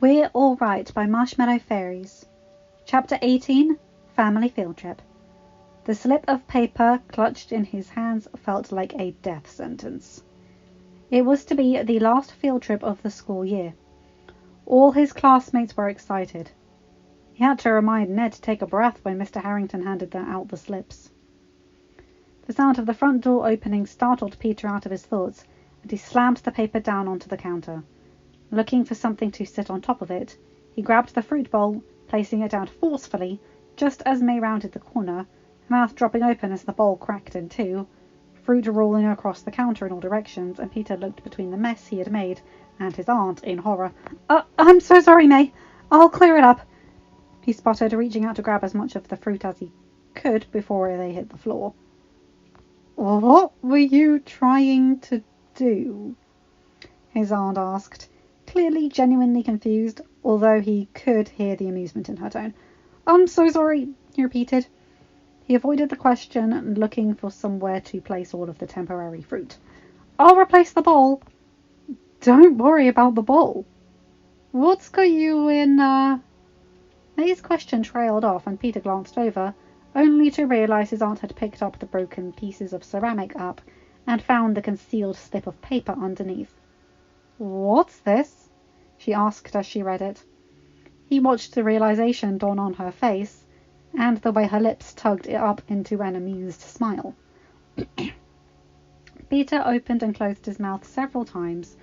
We're All Right by Marshmallow Fairies. Chapter 18, Family Field Trip. The slip of paper clutched in his hands felt like a death sentence. It was to be the last field trip of the school year. All his classmates were excited. He had to remind Ned to take a breath when Mr. Harrington handed out the slips. The sound of the front door opening startled Peter out of his thoughts, and he slammed the paper down onto the counter. Looking for something to sit on top of it, he grabbed the fruit bowl, placing it down forcefully, just as May rounded the corner, her mouth dropping open as the bowl cracked in two, fruit rolling across the counter in all directions, and Peter looked between the mess he had made and his aunt in horror. I'm so sorry, May. I'll clear it up," he sputtered, reaching out to grab as much of the fruit as he could before they hit the floor. "What were you trying to do?" his aunt asked, clearly genuinely confused, although he could hear the amusement in her tone. "I'm so sorry," he repeated. He avoided the question, looking for somewhere to place all of the temporary fruit. "I'll replace the bowl." "Don't worry about the bowl. What's got you in, May's question trailed off, and Peter glanced over, only to realize his aunt had picked up the broken pieces of ceramic up and found the concealed slip of paper underneath. "What's this?" she asked as she read it. He watched the realization dawn on her face, and the way her lips tugged it up into an amused smile. Peter opened and closed his mouth several times,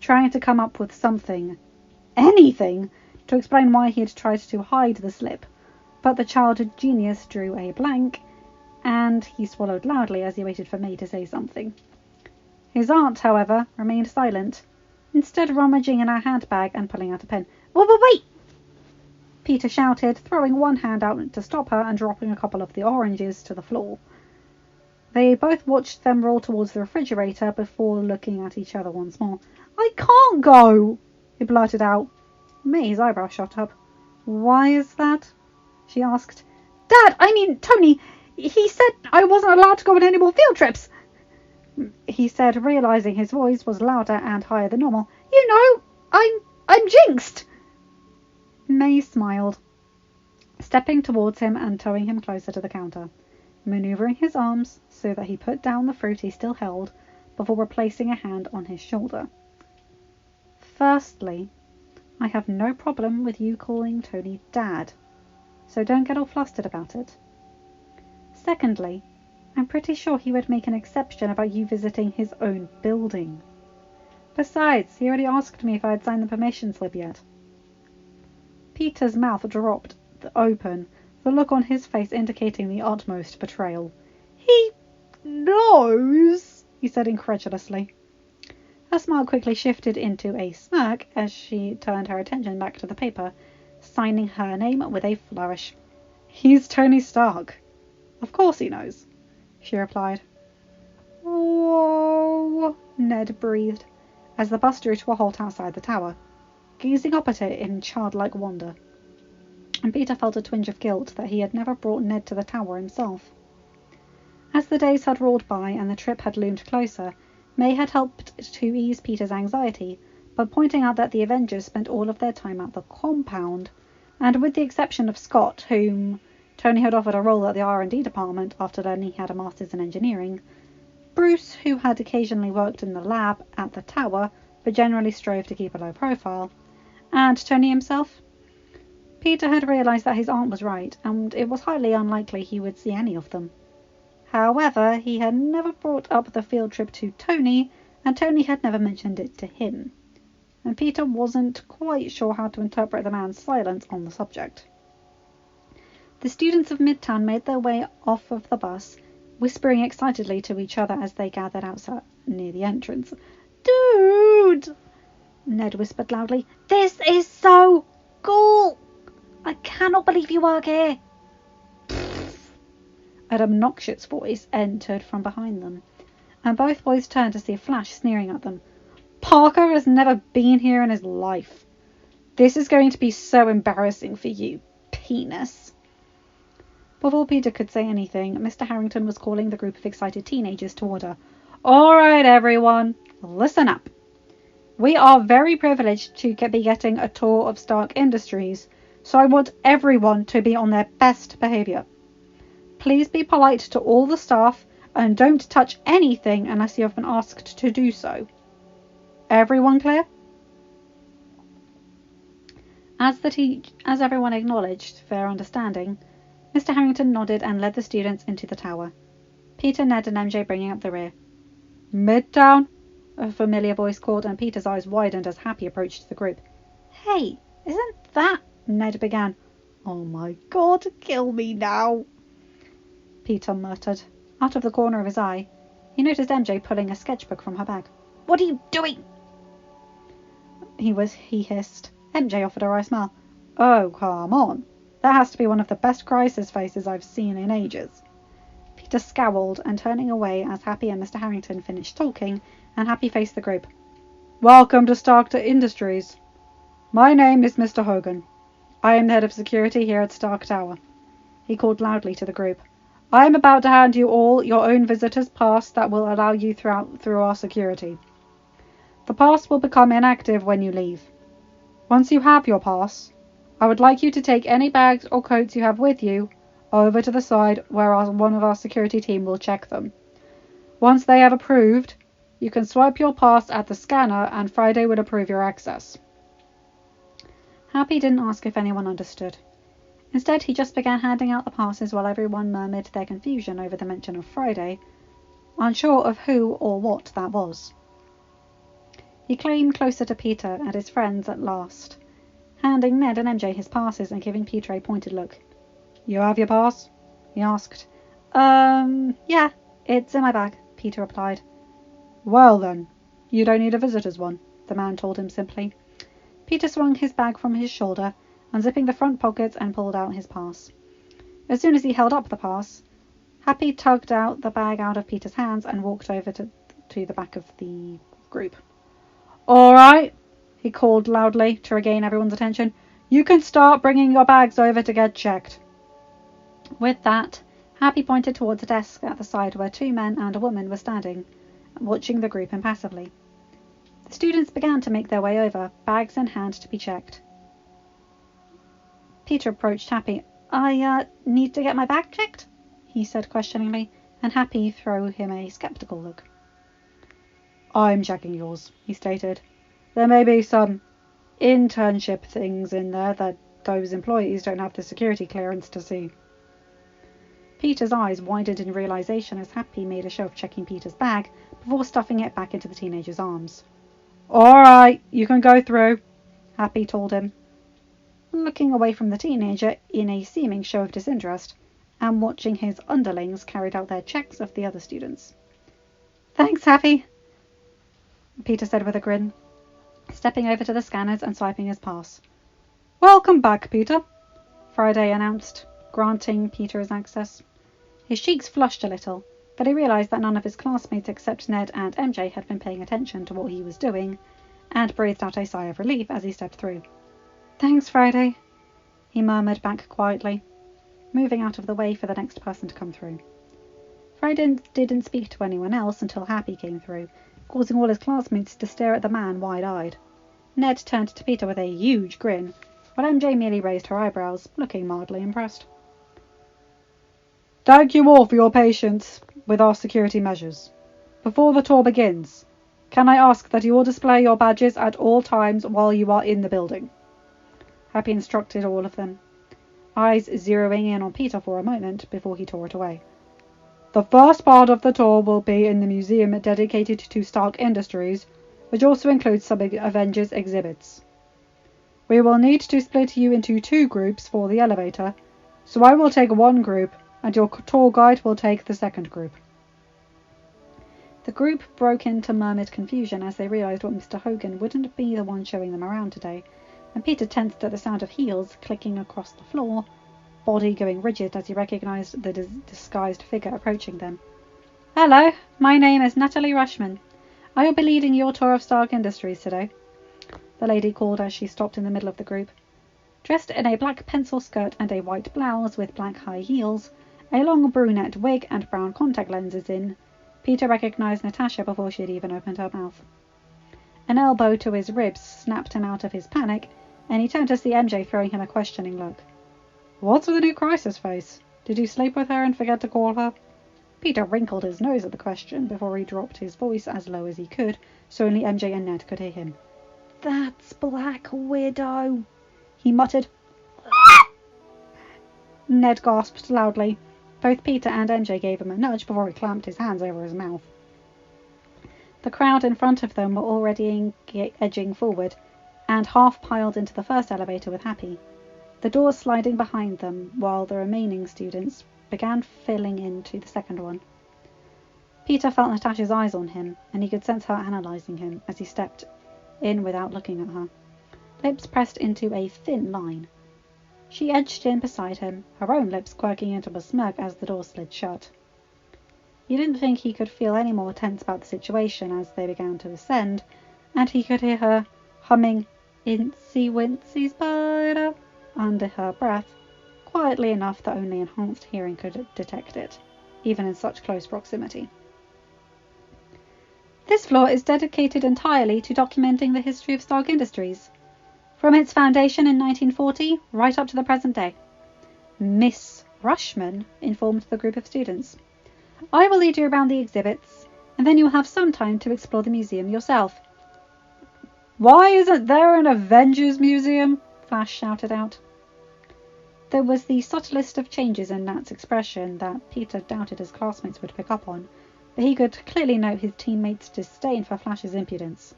trying to come up with something, anything, to explain why he had tried to hide the slip, but the childhood genius drew a blank, and he swallowed loudly as he waited for May to say something. His aunt, however, remained silent, instead rummaging in her handbag and pulling out a pen. Wait! Peter shouted, throwing one hand out to stop her and dropping a couple of the oranges to the floor. They both watched them roll towards the refrigerator before looking at each other once more. "I can't go," he blurted out. May's eyebrow shot up. "Why is that?" she asked. Tony, he said I wasn't allowed to go on any more field trips," he said, realizing his voice was louder and higher than normal. "You know, I'm jinxed." May smiled, stepping towards him and towing him closer to the counter, maneuvering his arms so that he put down the fruit he still held before replacing a hand on his shoulder. "Firstly, I have no problem with you calling Tony Dad, so don't get all flustered about it. Secondly, I'm pretty sure he would make an exception about you visiting his own building. Besides, he already asked me if I had signed the permission slip yet." Peter's mouth dropped open, the look on his face indicating the utmost betrayal. "He knows," he said incredulously. Her smile quickly shifted into a smirk as she turned her attention back to the paper, signing her name with a flourish. "He's Tony Stark. Of course he knows," she replied. "Whoa," Ned breathed, as the bus drew to a halt outside the tower, gazing up at it in childlike wonder. And Peter felt a twinge of guilt that he had never brought Ned to the tower himself. As the days had rolled by and the trip had loomed closer, May had helped to ease Peter's anxiety by pointing out that the Avengers spent all of their time at the compound, and with the exception of Scott, whom Tony had offered a role at the R&D department after learning he had a master's in engineering, Bruce, who had occasionally worked in the lab at the tower but generally strove to keep a low profile, and Tony himself, Peter had realized that his aunt was right, and it was highly unlikely he would see any of them. However, he had never brought up the field trip to Tony, and Tony had never mentioned it to him, and Peter wasn't quite sure how to interpret the man's silence on the subject. The students of Midtown made their way off of the bus, whispering excitedly to each other as they gathered outside near the entrance. "Dude!" Ned whispered loudly. "This is so cool! I cannot believe you work here!" An obnoxious voice entered from behind them, and both boys turned to see Flash sneering at them. "Parker has never been here in his life. This is going to be so embarrassing for you, penis." Before Peter could say anything, Mr. Harrington was calling the group of excited teenagers to order. "All right, everyone, listen up. We are very privileged to be getting a tour of Stark Industries, so I want everyone to be on their best behaviour. Please be polite to all the staff and don't touch anything unless you have been asked to do so. Everyone clear? As everyone acknowledged their understanding, Mr. Harrington nodded and led the students into the tower. Peter, Ned and MJ bringing up the rear. Midtown, a familiar voice called, and Peter's eyes widened as Happy approached the group. Hey, isn't that... Ned began. Oh my God, kill me now, Peter muttered. Out of the corner of his eye, he noticed MJ pulling a sketchbook from her bag. What are you doing? He hissed. MJ offered a wry smile. Oh, come on. That has to be one of the best crisis faces I've seen in ages. Peter scowled and turning away as Happy and Mr. Harrington finished talking, and Happy faced the group. Welcome to Stark Industries. My name is Mr. Hogan. I am the head of security here at Stark Tower. He called loudly to the group. I am about to hand you all your own visitor's pass that will allow you through our security. The pass will become inactive when you leave. Once you have your pass, I would like you to take any bags or coats you have with you over to the side where one of our security team will check them. Once they have approved, you can swipe your pass at the scanner and Friday will approve your access. Happy didn't ask if anyone understood. Instead, he just began handing out the passes while everyone murmured their confusion over the mention of Friday, unsure of who or what that was. He came closer to Peter and his friends at last, handing Ned and MJ his passes and giving Peter a pointed look. You have your pass? He asked. Yeah, it's in my bag, Peter replied. Well then, you don't need a visitor's one, the man told him simply. Peter swung his bag from his shoulder, unzipping the front pockets and pulled out his pass. As soon as he held up the pass, Happy tugged out the bag out of Peter's hands and walked over to the back of the group. All right, he called loudly to regain everyone's attention. You can start bringing your bags over to get checked. With that, Happy pointed towards a desk at the side where 2 men and a woman were standing, watching the group impassively. The students began to make their way over, bags in hand to be checked. Peter approached Happy. I need to get my bag checked? He said questioningly, and Happy threw him a skeptical look. I'm checking yours, he stated. There may be some internship things in there that those employees don't have the security clearance to see. Peter's eyes widened in realization as Happy made a show of checking Peter's bag before stuffing it back into the teenager's arms. All right, you can go through, Happy told him, looking away from the teenager in a seeming show of disinterest and watching his underlings carry out their checks of the other students. Thanks, Happy, Peter said with a grin, stepping over to the scanners and swiping his pass. Welcome back, Peter, Friday announced, granting Peter his access. His cheeks flushed a little, but he realized that none of his classmates except Ned and MJ had been paying attention to what he was doing, and breathed out a sigh of relief as he stepped through. Thanks, Friday, he murmured back quietly, moving out of the way for the next person to come through. Friday didn't speak to anyone else until Happy came through, causing all his classmates to stare at the man wide-eyed. Ned turned to Peter with a huge grin, while MJ merely raised her eyebrows, looking mildly impressed. Thank you all for your patience with our security measures. Before the tour begins, can I ask that you all display your badges at all times while you are in the building? Happy instructed all of them, eyes zeroing in on Peter for a moment before he tore it away. The first part of the tour will be in the museum dedicated to Stark Industries, which also includes some Avengers exhibits. We will need to split you into 2 groups for the elevator, so I will take one group and your tour guide will take the second group. The group broke into murmured confusion as they realized what Mr. Hogan wouldn't be the one showing them around today, and Peter tensed at the sound of heels clicking across the floor, body going rigid as he recognized the disguised figure approaching them. Hello, my name is Natalie Rushman. I will be leading your tour of Stark Industries today, the lady called as she stopped in the middle of the group. Dressed in a black pencil skirt and a white blouse with black high heels, a long brunette wig and brown contact lenses in, Peter recognized Natasha before she had even opened her mouth. An elbow to his ribs snapped him out of his panic, and he turned to see MJ throwing him a questioning look. "What's with the new crisis face? Did you sleep with her and forget to call her?" Peter wrinkled his nose at the question before he dropped his voice as low as he could, so only MJ and Ned could hear him. "That's Black Widow," he muttered. Ned gasped loudly. Both Peter and MJ gave him a nudge before he clamped his hands over his mouth. The crowd in front of them were already edging forward, and half piled into the first elevator with Happy, the doors sliding behind them while the remaining students began filling into the second one. Peter felt Natasha's eyes on him, and he could sense her analysing him as he stepped in without looking at her. Lips pressed into a thin line. She edged in beside him, her own lips quirking into a smirk as the door slid shut. He didn't think he could feel any more tense about the situation as they began to ascend, and he could hear her humming "Incy Wincy Spider" under her breath, quietly enough that only enhanced hearing could detect it, even in such close proximity. This floor is dedicated entirely to documenting the history of Stark Industries, from its foundation in 1940 right up to the present day, Miss Rushman informed the group of students. "I will lead you around the exhibits, and then you will have some time to explore the museum yourself." "Why isn't there an Avengers Museum?" Flash shouted out. There was the subtlest of changes in Nat's expression that Peter doubted his classmates would pick up on, but he could clearly note his teammates' disdain for Flash's impudence,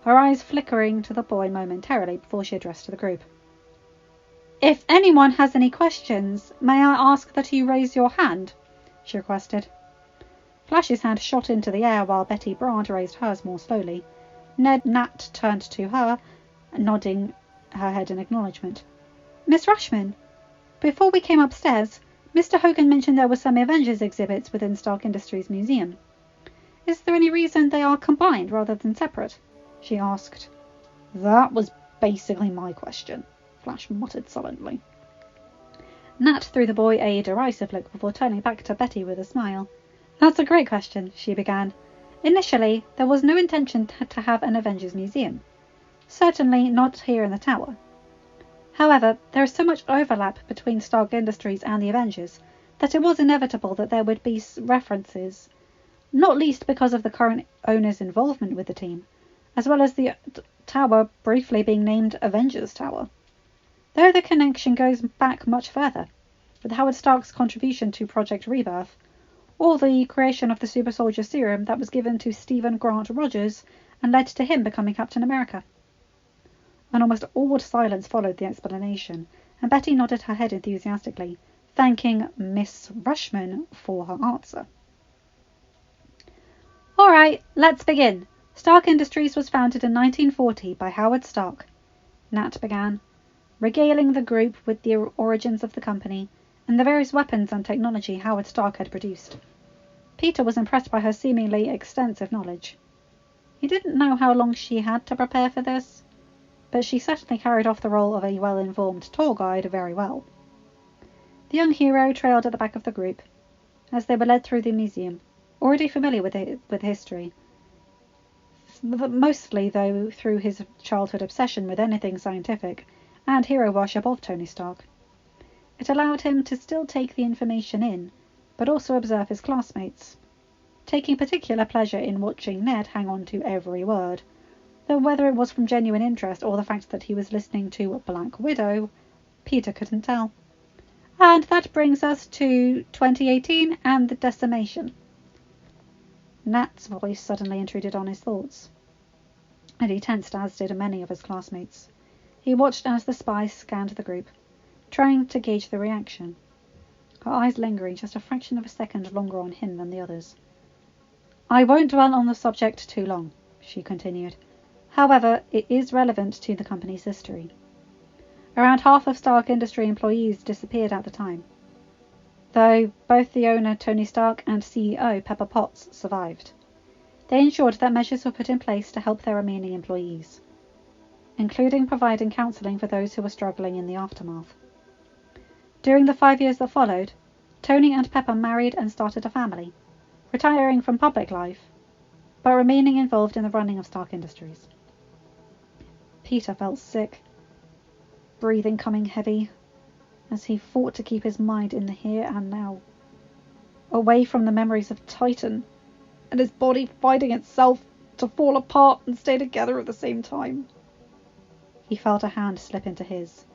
her eyes flickering to the boy momentarily before she addressed the group. "If anyone has any questions, may I ask that you raise your hand?" she requested. Flash's hand shot into the air while Betty Brant raised hers more slowly. Nat turned to her, nodding her head in acknowledgement. "Miss Rushman, before we came upstairs, Mr. Hogan mentioned there were some Avengers exhibits within Stark Industries Museum. Is there any reason they are combined rather than separate?" she asked. "That was basically my question," Flash muttered sullenly. Nat threw the boy a derisive look before turning back to Betty with a smile. "That's a great question," she began. "Initially, there was no intention to have an Avengers Museum. Certainly not here in the tower. However, there is so much overlap between Stark Industries and the Avengers that it was inevitable that there would be references, not least because of the current owner's involvement with the team, as well as the tower briefly being named Avengers Tower. Though the connection goes back much further, with Howard Stark's contribution to Project Rebirth, or the creation of the super soldier serum that was given to Stephen Grant Rogers and led to him becoming Captain America." An almost awed silence followed the explanation, and Betty nodded her head enthusiastically, thanking Miss Rushman for her answer. "All right, let's begin. Stark Industries was founded in 1940 by Howard Stark," Nat began, regaling the group with the origins of the company and the various weapons and technology Howard Stark had produced. Peter was impressed by her seemingly extensive knowledge. He didn't know how long she had to prepare for this, but she certainly carried off the role of a well-informed tour guide very well. The young hero trailed at the back of the group as they were led through the museum, already familiar with history, mostly though through his childhood obsession with anything scientific and hero worship of Tony Stark. It allowed him to still take the information in, but also observe his classmates, taking particular pleasure in watching Ned hang on to every word, though whether it was from genuine interest or the fact that he was listening to Black Widow, Peter couldn't tell. "And that brings us to 2018 and the decimation." Nat's voice suddenly intruded on his thoughts, and he tensed, as did many of his classmates. He watched as the spy scanned the group, trying to gauge the reaction, her eyes lingering just a fraction of a second longer on him than the others. "I won't dwell on the subject too long," she continued. "However, it is relevant to the company's history. Around half of Stark Industry employees disappeared at the time, though both the owner, Tony Stark, and CEO, Pepper Potts, survived. They ensured that measures were put in place to help their remaining employees, including providing counselling for those who were struggling in the aftermath. During the 5 years that followed, Tony and Pepper married and started a family, retiring from public life, but remaining involved in the running of Stark Industries. Peter felt sick, breathing coming heavy, as he fought to keep his mind in the here and now, away from the memories of Titan, and his body fighting itself to fall apart and stay together at the same time. He felt a hand slip into his,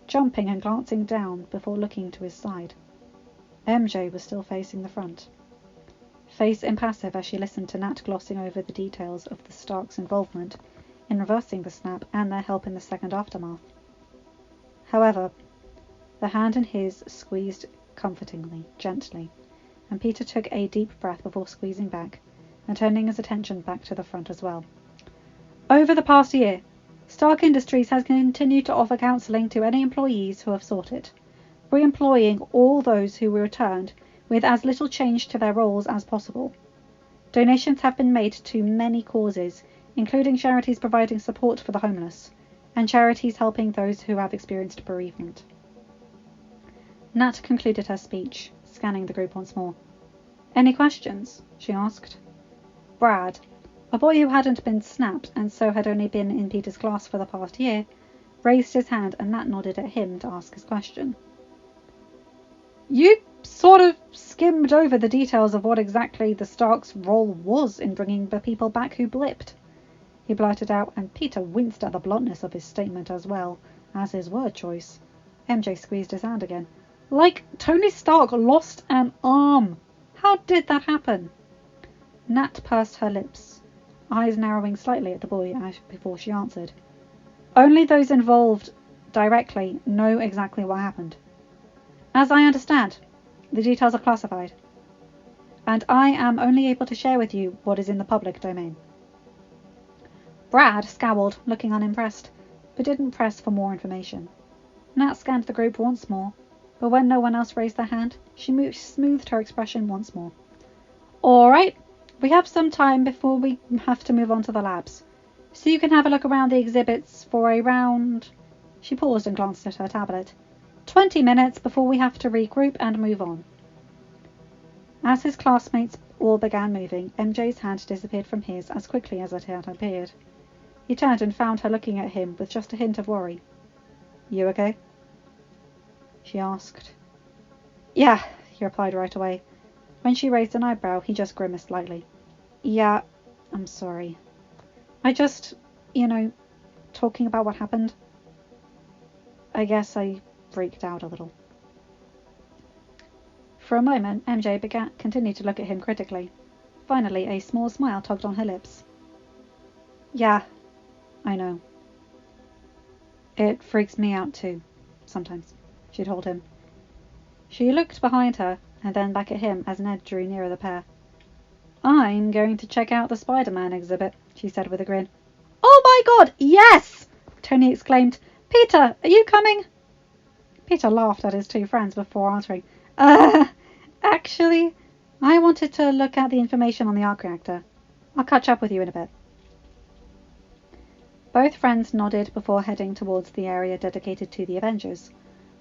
jumping and glancing down before looking to his side. MJ was still facing the front, face impassive as she listened to Nat glossing over the details of the Starks' involvement in reversing the snap and their help in the second aftermath. However, the hand in his squeezed comfortingly, gently, and Peter took a deep breath before squeezing back and turning his attention back to the front as well. Over the past year, Stark Industries has continued to offer counselling to any employees who have sought it, re-employing all those who were returned with as little change to their roles as possible. Donations have been made to many causes, including charities providing support for the homeless, and charities helping those who have experienced bereavement. Nat concluded her speech, scanning the group once more. Any questions? She asked. Brad, a boy who hadn't been snapped and so had only been in Peter's class for the past year, raised his hand and Nat nodded at him to ask his question. You sort of skimmed over the details of what exactly the Stark's role was in bringing the people back who blipped, he blurted out, and Peter winced at the bluntness of his statement as well as his word choice. MJ squeezed his hand again. Like Tony Stark lost an arm. How did that happen? Nat pursed her lips, eyes narrowing slightly at the boy before she answered. Only those involved directly know exactly what happened. As I understand, the details are classified, and I am only able to share with you what is in the public domain. Brad scowled, looking unimpressed, but didn't press for more information. Nat scanned the group once more, but when no one else raised their hand, she smoothed her expression once more. All right, we have some time before we have to move on to the labs, so you can have a look around the exhibits for around... She paused and glanced at her tablet. 20 minutes before we have to regroup and move on. As his classmates all began moving, MJ's hand disappeared from his as quickly as it had appeared. He turned and found her looking at him with just a hint of worry. You okay? She asked. Yeah, he replied right away. When she raised an eyebrow, he just grimaced slightly. Yeah, I'm sorry. I just, talking about what happened. I guess I freaked out a little. For a moment, MJ continued to look at him critically. Finally, a small smile tugged on her lips. Yeah, I know. It freaks me out too, sometimes, she told him. She looked behind her and then back at him as Ned drew nearer the pair. I'm going to check out the Spider-Man exhibit, she said with a grin. Oh my God, yes! Tony exclaimed. Peter, are you coming? Peter laughed at his two friends before answering. Actually, I wanted to look at the information on the arc reactor. I'll catch up with you in a bit. Both friends nodded before heading towards the area dedicated to the Avengers,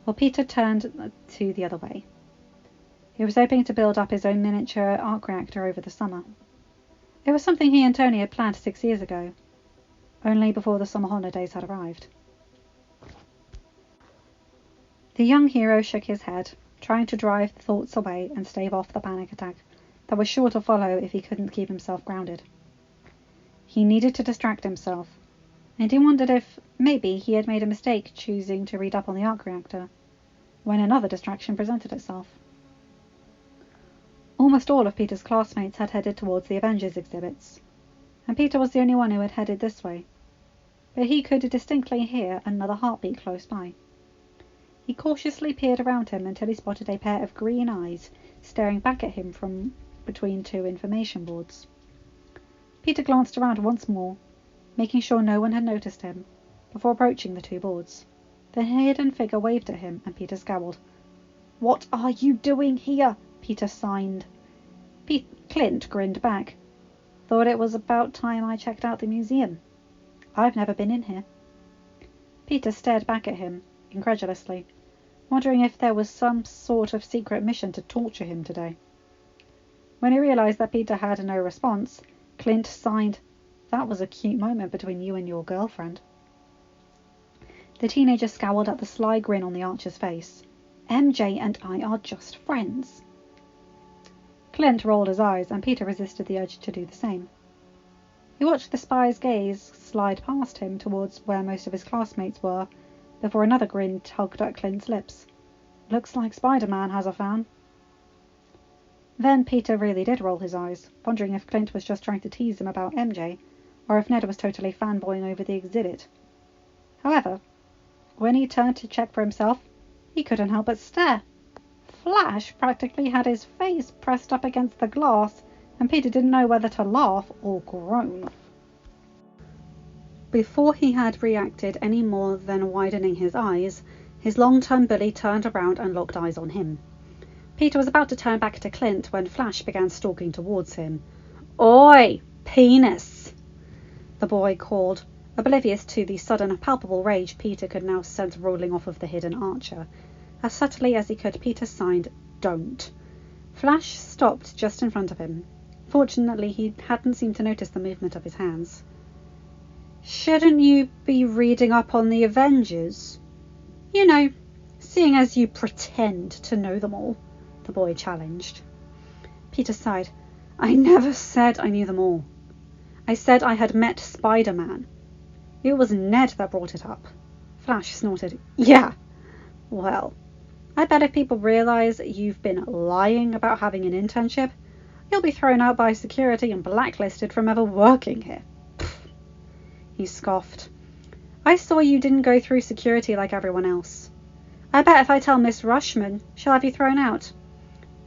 while Peter turned to the other way. He was hoping to build up his own miniature arc reactor over the summer. It was something he and Tony had planned 6 years ago, only before the summer holidays had arrived. The young hero shook his head, trying to drive the thoughts away and stave off the panic attack that was sure to follow if he couldn't keep himself grounded. He needed to distract himself, and he wondered if, maybe, he had made a mistake choosing to read up on the arc reactor, when another distraction presented itself. Almost all of Peter's classmates had headed towards the Avengers exhibits, and Peter was the only one who had headed this way, but he could distinctly hear another heartbeat close by. He cautiously peered around him until he spotted a pair of green eyes staring back at him from between two information boards. Peter glanced around once more, making sure no one had noticed him, before approaching the two boards. The hidden figure waved at him, and Peter scowled. What are you doing here? Peter signed. Clint grinned back. Thought it was about time I checked out the museum. I've never been in here. Peter stared back at him, incredulously, wondering if there was some sort of secret mission to torture him today. When he realized that Peter had no response, Clint signed, That was a cute moment between you and your girlfriend. The teenager scowled at the sly grin on the archer's face. MJ and I are just friends. Clint rolled his eyes, and Peter resisted the urge to do the same. He watched the spy's gaze slide past him towards where most of his classmates were, before another grin tugged at Clint's lips. Looks like Spider-Man has a fan. Then Peter really did roll his eyes, wondering if Clint was just trying to tease him about MJ, or if Ned was totally fanboying over the exhibit. However, when he turned to check for himself, he couldn't help but stare. Flash practically had his face pressed up against the glass, and Peter didn't know whether to laugh or groan. Before he had reacted any more than widening his eyes, his long-term bully turned around and locked eyes on him. Peter was about to turn back to Clint when Flash began stalking towards him. "Oi, penis!" the boy called, oblivious to the sudden palpable rage Peter could now sense rolling off of the hidden archer. As subtly as he could, Peter signed, "Don't." Flash stopped just in front of him. Fortunately, he hadn't seemed to notice the movement of his hands. "Shouldn't you be reading up on the Avengers? You know, seeing as you pretend to know them all," the boy challenged. Peter sighed. "I never said I knew them all. I said I had met Spider-Man. It was Ned that brought it up." Flash snorted. "Yeah, well, I bet if people realize you've been lying about having an internship, you'll be thrown out by security and blacklisted from ever working here." Pfft. He scoffed. "I saw you didn't go through security like everyone else. I bet if I tell Miss Rushman, she'll have you thrown out."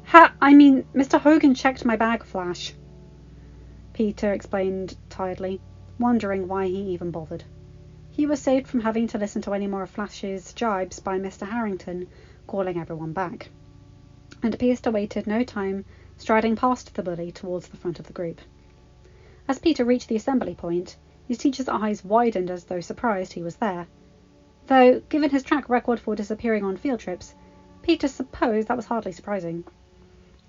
Mr. Hogan checked my bag, Flash," Peter explained tiredly, wondering why he even bothered. He was saved from having to listen to any more of Flash's jibes by Mr. Harrington, calling everyone back. And Peter wasted no time striding past the bully towards the front of the group. As Peter reached the assembly point, his teacher's eyes widened as though surprised he was there. Though, given his track record for disappearing on field trips, Peter supposed that was hardly surprising.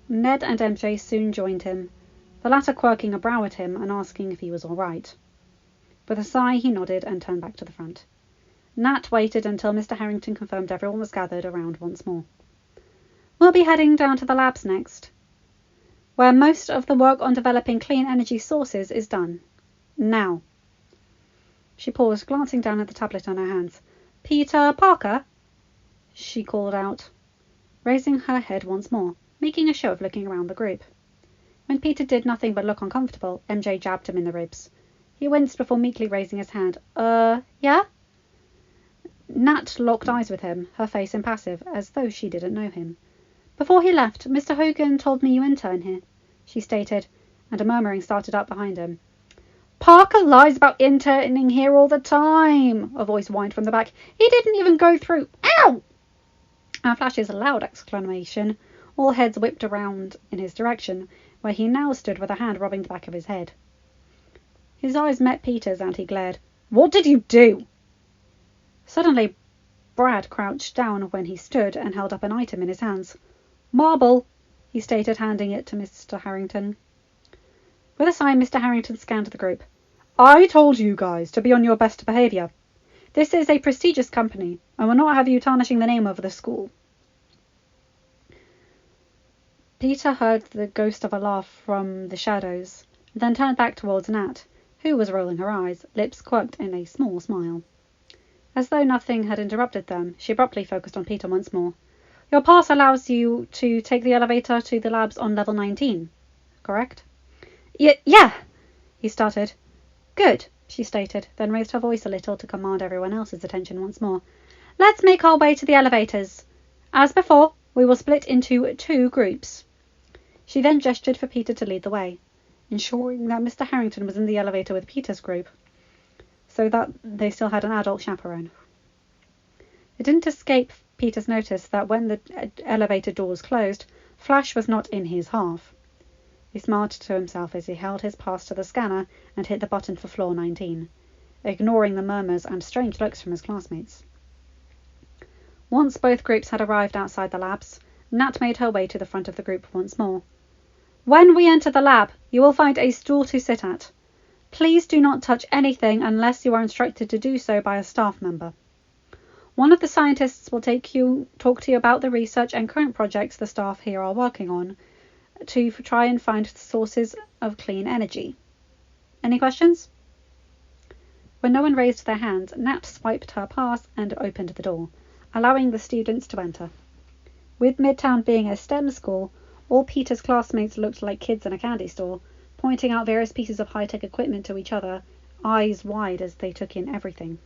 Ned and MJ soon joined him, the latter quirking a brow at him and asking if he was all right. With a sigh, he nodded and turned back to the front. Nat waited until Mr. Harrington confirmed everyone was gathered around once more. "We'll be heading down to the labs next, where most of the work on developing clean energy sources is done. Now." She paused, glancing down at the tablet on her hands. "Peter Parker?" she called out, raising her head once more, making a show of looking around the group. When Peter did nothing but look uncomfortable, MJ jabbed him in the ribs. He winced before meekly raising his hand. Yeah?" Nat locked eyes with him, her face impassive, as though she didn't know him. "Before he left, Mr. Hogan told me you intern here," she stated, and a murmuring started up behind him. "Parker lies about interning here all the time," a voice whined from the back. "He didn't even go through—" Ow! At Flash's loud exclamation, all heads whipped around in his direction, where he now stood with a hand rubbing the back of his head. His eyes met Peter's and he glared. "What did you do?" Suddenly, Brad crouched down when he stood and held up an item in his hands. "Marble," he stated, handing it to Mr. Harrington. With a sigh, Mr. Harrington scanned the group. "I told you guys to be on your best behaviour. This is a prestigious company, and will not have you tarnishing the name of the school." Peter heard the ghost of a laugh from the shadows, then turned back towards Nat, who was rolling her eyes, lips quirked in a small smile. As though nothing had interrupted them, she abruptly focused on Peter once more. "Your pass allows you to take the elevator to the labs on level 19, correct?" Yeah, he stuttered. "Good," she stated, then raised her voice a little to command everyone else's attention once more. "Let's make our way to the elevators. As before, we will split into 2 groups." She then gestured for Peter to lead the way, ensuring that Mr. Harrington was in the elevator with Peter's group, so that they still had an adult chaperone. It didn't escape Peter's notice that when the elevator doors closed, Flash was not in his half. He smiled to himself as he held his pass to the scanner and hit the button for floor 19, ignoring the murmurs and strange looks from his classmates. Once both groups had arrived outside the labs, Nat made her way to the front of the group once more. "When we enter the lab, you will find a stool to sit at. Please do not touch anything unless you are instructed to do so by a staff member." One of the scientists will talk to you about the research and current projects the staff here are working on to try and find sources of clean energy. Any questions? When no one raised their hands, Nat swiped her pass and opened the door, allowing the students to enter. With Midtown being a STEM school, all Peter's classmates looked like kids in a candy store, pointing out various pieces of high-tech equipment to each other, eyes wide as they took in everything.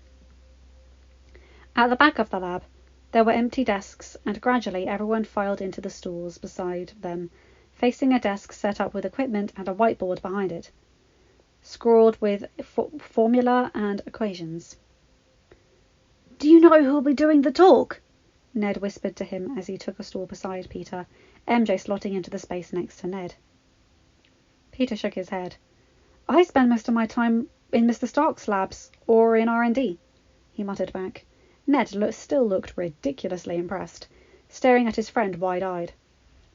At the back of the lab, there were empty desks, and gradually everyone filed into the stools beside them, facing a desk set up with equipment and a whiteboard behind it, scrawled with formula and equations. "Do you know who'll be doing the talk?" Ned whispered to him as he took a stool beside Peter, MJ slotting into the space next to Ned. Peter shook his head. "I spend most of my time in Mr. Stark's labs, or in R&D, he muttered back. Ned still looked ridiculously impressed, staring at his friend wide-eyed.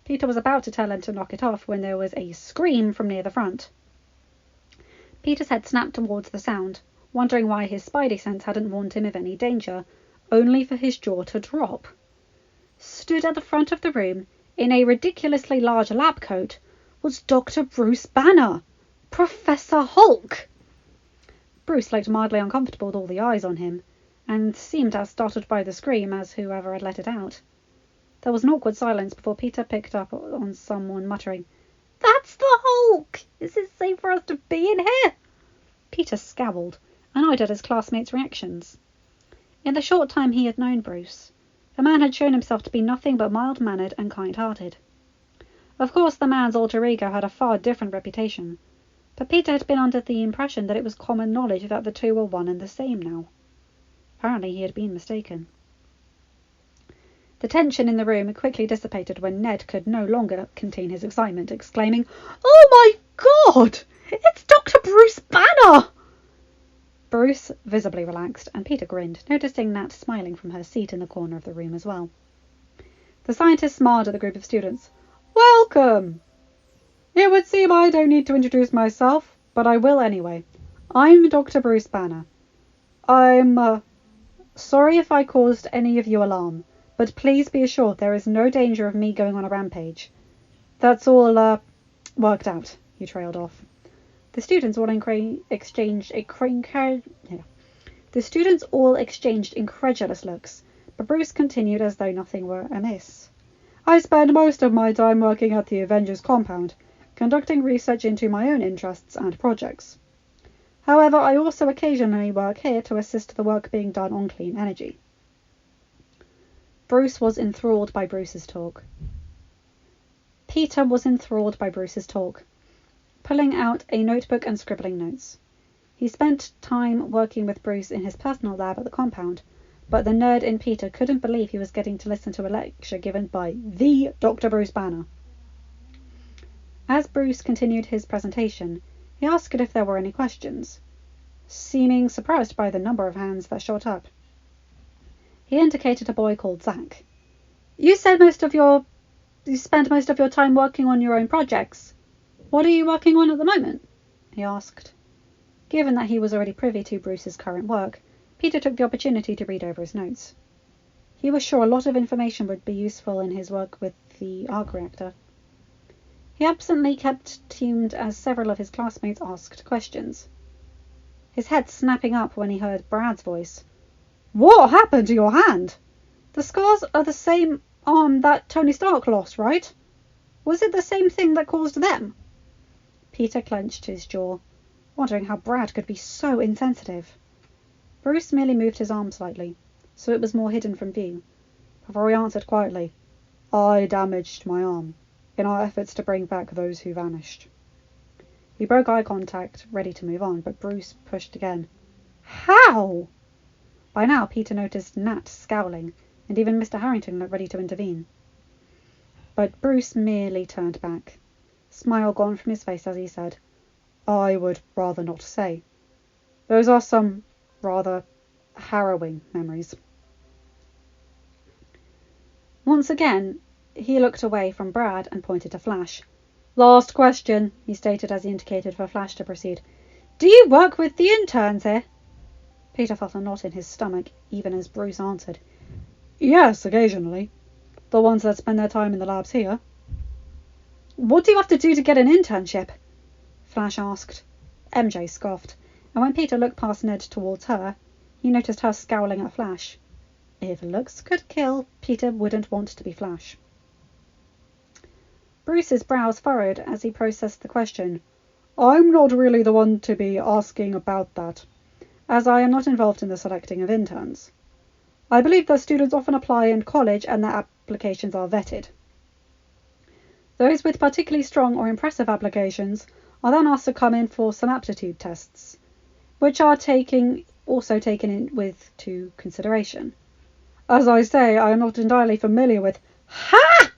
Peter was about to tell him to knock it off when there was a scream from near the front. Peter's head snapped towards the sound, wondering why his spidey sense hadn't warned him of any danger, only for his jaw to drop. Stood at the front of the room, in a ridiculously large lab coat, was Dr. Bruce Banner, Professor Hulk! Bruce looked mildly uncomfortable with all the eyes on him, and seemed as startled by the scream as whoever had let it out. There was an awkward silence before Peter picked up on someone muttering, "That's the Hulk! Is it safe for us to be in here?" Peter scowled, annoyed at his classmates' reactions. In the short time he had known Bruce, the man had shown himself to be nothing but mild-mannered and kind-hearted. Of course, the man's alter ego had a far different reputation, but Peter had been under the impression that it was common knowledge that the two were one and the same now. Apparently he had been mistaken. The tension in the room quickly dissipated when Ned could no longer contain his excitement, exclaiming, "Oh my God! It's Dr. Bruce Banner!" Bruce visibly relaxed, and Peter grinned, noticing Nat smiling from her seat in the corner of the room as well. The scientist smiled at the group of students. "Welcome! It would seem I don't need to introduce myself, but I will anyway. I'm Dr. Bruce Banner. I'm sorry if I caused any of you alarm, but please be assured there is no danger of me going on a rampage. That's all, worked out," he trailed off. The students all exchanged incredulous looks, but Bruce continued as though nothing were amiss. "I spend most of my time working at the Avengers compound, conducting research into my own interests and projects. However, I also occasionally work here to assist the work being done on clean energy." Bruce was enthralled by Bruce's talk. Peter was enthralled by Bruce's talk, pulling out a notebook and scribbling notes. He spent time working with Bruce in his personal lab at the compound, but the nerd in Peter couldn't believe he was getting to listen to a lecture given by the Dr. Bruce Banner. As Bruce continued his presentation, he asked if there were any questions, seeming surprised by the number of hands that shot up. He indicated a boy called Zach. You spend most of your time working on your own projects. What are you working on at the moment?" he asked. Given that he was already privy to Bruce's current work, Peter took the opportunity to read over his notes. He was sure a lot of information would be useful in his work with the arc reactor. He absently kept tuned as several of his classmates asked questions, his head snapping up when he heard Brad's voice. "What happened to your hand? The scars are the same arm that Tony Stark lost, right? Was it the same thing that caused them?" Peter clenched his jaw, wondering how Brad could be so insensitive. Bruce merely moved his arm slightly, so it was more hidden from view, before he answered quietly, "I damaged my arm in our efforts to bring back those who vanished." He broke eye contact, ready to move on, but Bruce pushed again. "How?" By now Peter noticed Nat scowling, and even Mr. Harrington looked ready to intervene. But Bruce merely turned back, smile gone from his face as he said, "I would rather not say. Those are some rather harrowing memories." Once again, he looked away from Brad and pointed to Flash. "Last question," he stated as he indicated for Flash to proceed. "Do you work with the interns here?" Peter felt a knot in his stomach even as Bruce answered. Yes, occasionally. The ones that spend their time in the labs here. What do you have to do to get an internship? Flash asked. MJ scoffed, and when Peter looked past Ned towards her, he noticed her scowling at Flash. If looks could kill, Peter wouldn't want to be Flash. Bruce's brows furrowed as he processed the question. I'm not really the one to be asking about that, as I am not involved in the selecting of interns. I believe that students often apply in college and their applications are vetted. Those with particularly strong or impressive applications are then asked to come in for some aptitude tests, which are also taken into consideration. As I say, I am not entirely familiar with... Ha!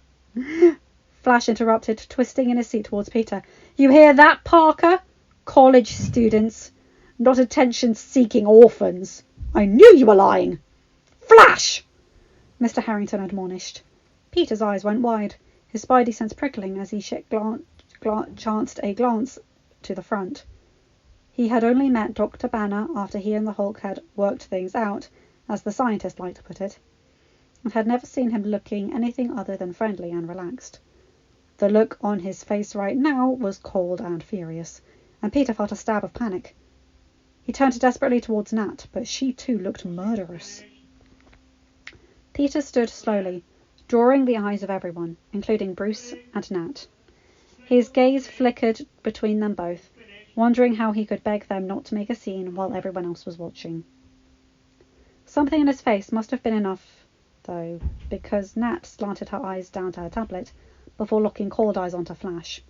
Flash interrupted, twisting in his seat towards Peter. You hear that, Parker? College students, not attention-seeking orphans. I knew you were lying. Flash! Mr. Harrington admonished. Peter's eyes went wide, his spidey sense prickling as he chanced a glance to the front. He had only met Dr. Banner after he and the Hulk had worked things out, as the scientist liked to put it, and had never seen him looking anything other than friendly and relaxed. The look on his face right now was cold and furious, and Peter felt a stab of panic. He turned desperately towards Nat, but she too looked murderous. Peter stood slowly, drawing the eyes of everyone, including Bruce and Nat. His gaze flickered between them both, wondering how he could beg them not to make a scene while everyone else was watching. Something in his face must have been enough, though, because Nat slanted her eyes down to her tablet before locking cold eyes onto Flash.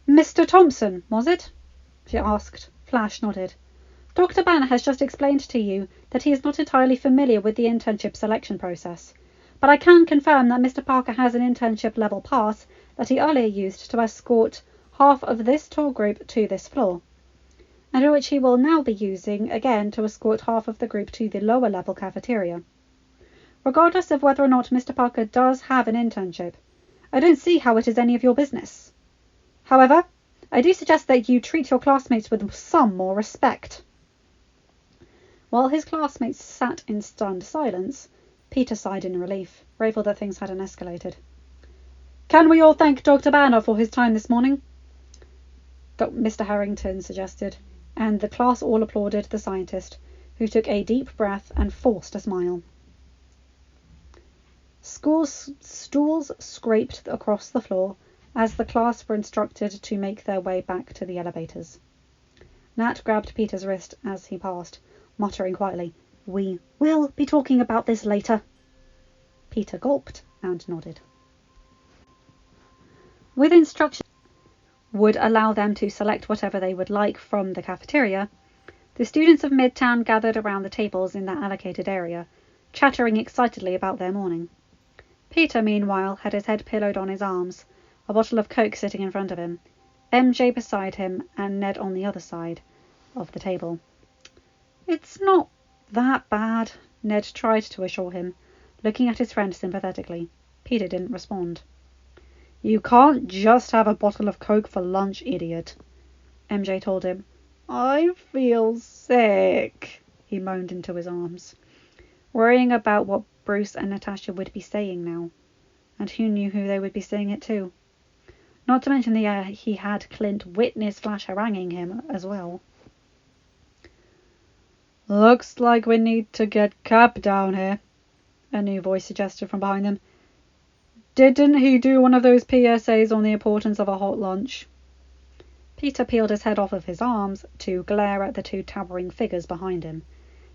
Mr. Thompson, was it? She asked. Flash nodded. Dr. Banner has just explained to you that he is not entirely familiar with the internship selection process, but I can confirm that Mr. Parker has an internship level pass that he earlier used to escort half of this tour group to this floor, and which he will now be using again to escort half of the group to the lower level cafeteria. Regardless of whether or not Mr. Parker does have an internship, I don't see how it is any of your business. However, I do suggest that you treat your classmates with some more respect. While his classmates sat in stunned silence, Peter sighed in relief, grateful that things hadn't escalated. Can we all thank Dr. Banner for his time this morning? Mr. Harrington suggested, and the class all applauded the scientist, who took a deep breath and forced a smile. Stools scraped across the floor as the class were instructed to make their way back to the elevators. Nat grabbed Peter's wrist as he passed, muttering quietly, We will be talking about this later. Peter gulped and nodded. With instructions would allow them to select whatever they would like from the cafeteria, the students of Midtown gathered around the tables in that allocated area, chattering excitedly about their morning. Peter, meanwhile, had his head pillowed on his arms, a bottle of Coke sitting in front of him, MJ beside him, and Ned on the other side of the table. It's not that bad, Ned tried to assure him, looking at his friend sympathetically. Peter didn't respond. You can't just have a bottle of Coke for lunch, idiot, MJ told him. I feel sick, he moaned into his arms, worrying about what Bruce and Natasha would be saying now, and who knew who they would be saying it to. Not to mention he had Clint witness Flash haranguing him as well. Looks like we need to get Cap down here, a new voice suggested from behind them. Didn't he do one of those PSAs on the importance of a hot lunch? Peter peeled his head off of his arms to glare at the two towering figures behind him.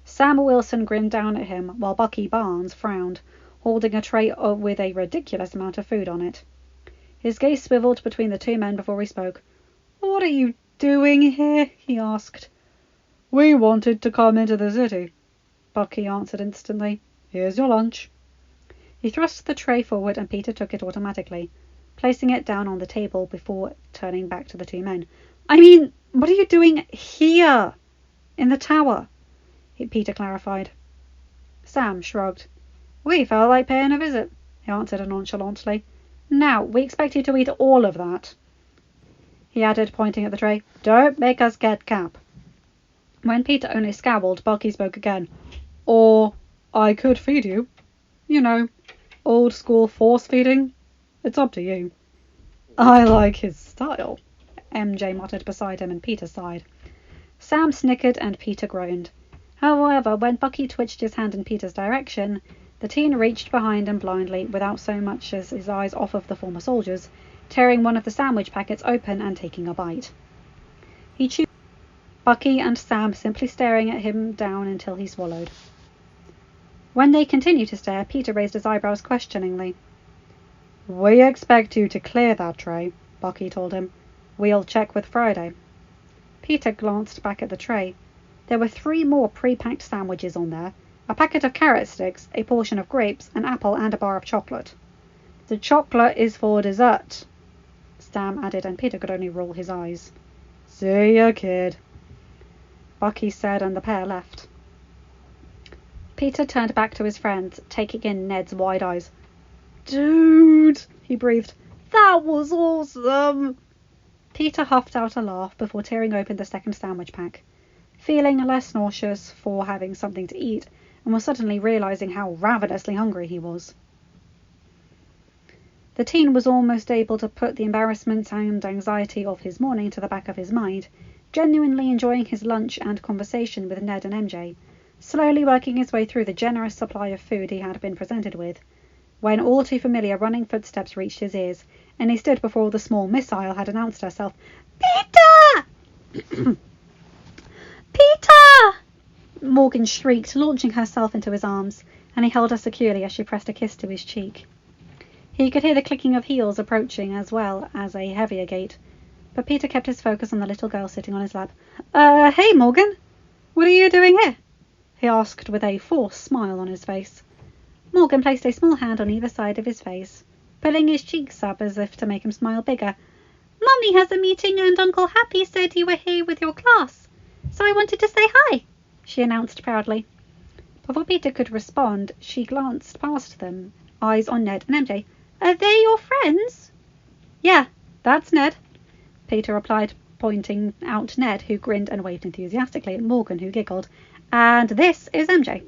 Sam Wilson grinned down at him, while Bucky Barnes frowned, holding a tray with a ridiculous amount of food on it. His gaze swiveled between the two men before he spoke. What are you doing here? He asked. We wanted to come into the city, Bucky answered instantly. Here's your lunch. He thrust the tray forward and Peter took it automatically, placing it down on the table before turning back to the two men. I mean, what are you doing here? In the tower? Peter clarified. Sam shrugged. We felt like paying a visit, he answered nonchalantly. Now, we expect you to eat all of that, he added, pointing at the tray. Don't make us get Cap. When Peter only scowled, Bucky spoke again. Or I could feed you. You know, old school force feeding. It's up to you. I like his style, MJ muttered beside him, and Peter sighed. Sam snickered and Peter groaned. However, when Bucky twitched his hand in Peter's direction, the teen reached behind him blindly, without so much as his eyes off of the former soldiers, tearing one of the sandwich packets open and taking a bite. He chewed, Bucky and Sam simply staring at him down until he swallowed. When they continued to stare, Peter raised his eyebrows questioningly. We expect you to clear that tray, Bucky told him. We'll check with Friday. Peter glanced back at the tray. There were 3 more pre-packed sandwiches on there, a packet of carrot sticks, a portion of grapes, an apple, and a bar of chocolate. The chocolate is for dessert, Sam added, and Peter could only roll his eyes. See ya, kid, Bucky said, and the pair left. Peter turned back to his friends, taking in Ned's wide eyes. Dude, he breathed. That was awesome. Peter huffed out a laugh before tearing open the second sandwich pack, feeling less nauseous for having something to eat, and was suddenly realizing how ravenously hungry he was. The teen was almost able to put the embarrassment and anxiety of his morning to the back of his mind, genuinely enjoying his lunch and conversation with Ned and MJ, slowly working his way through the generous supply of food he had been presented with, when all too familiar running footsteps reached his ears, and he stood before the small missile had announced herself. Peter! Peter! Morgan shrieked, launching herself into his arms, and he held her securely as she pressed a kiss to his cheek. He could hear the clicking of heels approaching, as well as a heavier gait, but Peter kept his focus on the little girl sitting on his lap. Hey, Morgan, what are you doing here? He asked with a forced smile on his face. Morgan placed a small hand on either side of his face, pulling his cheeks up as if to make him smile bigger. Mummy has a meeting and Uncle Happy said you were here with your class, so I wanted to say hi, she announced proudly. Before Peter could respond, she glanced past them, eyes on Ned and MJ. Are they your friends? Yeah, that's Ned, Peter replied, pointing out Ned, who grinned and waved enthusiastically at Morgan, who giggled. And this is MJ,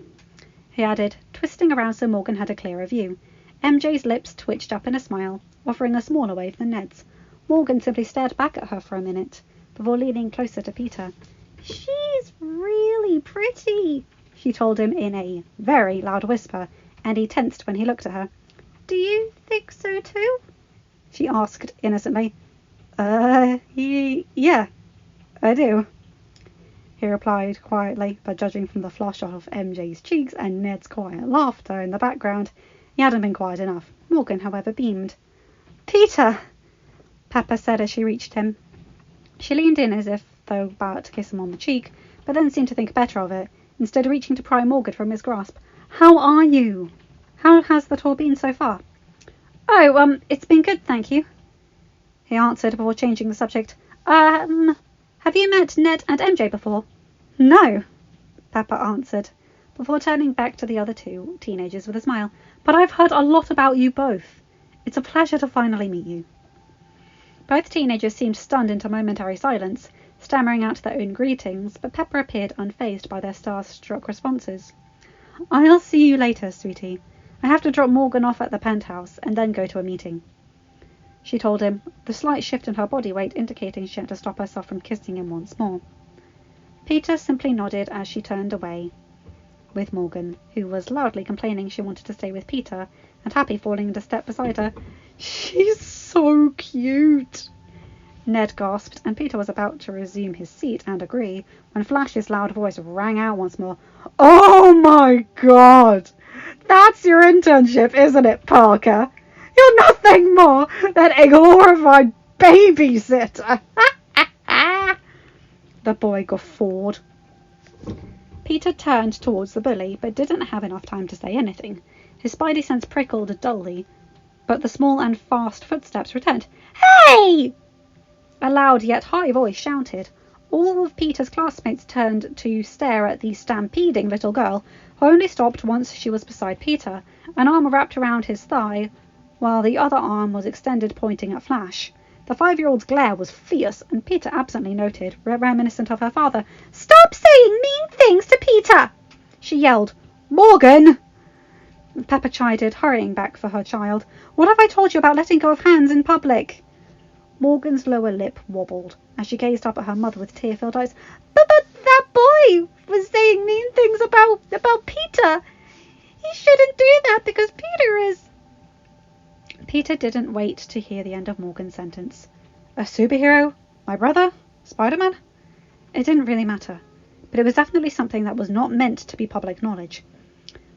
he added, twisting around so Morgan had a clearer view. MJ's lips twitched up in a smile, offering a smaller wave than Ned's. Morgan simply stared back at her for a minute, before leaning closer to Peter. She's really pretty, she told him in a very loud whisper, and he tensed when he looked at her. Do you think so too? She asked innocently. Yeah, I do, he replied quietly, but judging from the flush of MJ's cheeks and Ned's quiet laughter in the background, he hadn't been quiet enough. Morgan, however, beamed. Peter, Pepper said as she reached him. She leaned in as if though about to kiss him on the cheek, but then seemed to think better of it, instead reaching to pry Morgan from his grasp. How are you? How has the tour been so far? Oh, it's been good, thank you, he answered before changing the subject. Have you met Ned and MJ before? No, Pepper answered, before turning back to the other 2 teenagers with a smile. But I've heard a lot about you both. It's a pleasure to finally meet you. Both teenagers seemed stunned into momentary silence, stammering out their own greetings, but Pepper appeared unfazed by their star-struck responses. I'll see you later, sweetie. I have to drop Morgan off at the penthouse and then go to a meeting, she told him, the slight shift in her body weight indicating she had to stop herself from kissing him once more. Peter simply nodded as she turned away with Morgan, who was loudly complaining she wanted to stay with Peter, and Happy falling into step beside her. She's so cute, Ned gasped, and Peter was about to resume his seat and agree when Flash's loud voice rang out once more. Oh my God! That's your internship, isn't it, Parker? You're nothing more than a glorified babysitter. The boy guffawed. Peter turned towards the bully, but didn't have enough time to say anything. His spidey sense prickled dully, but the small and fast footsteps returned. Hey! A loud yet high voice shouted. All of Peter's classmates turned to stare at the stampeding little girl, who only stopped once she was beside Peter, an arm wrapped around his thigh, while the other arm was extended pointing at Flash. The 5-year-old's glare was fierce, and Peter absently noted, reminiscent of her father. "Stop saying mean things to Peter!" she yelled. "Morgan!" Pepper chided, hurrying back for her child. "What have I told you about letting go of hands in public?" Morgan's lower lip wobbled as she gazed up at her mother with tear-filled eyes. But that boy was saying mean things about Peter. He shouldn't do that because Peter is... Peter didn't wait to hear the end of Morgan's sentence. A superhero? My brother? Spider-Man? It didn't really matter, but it was definitely something that was not meant to be public knowledge.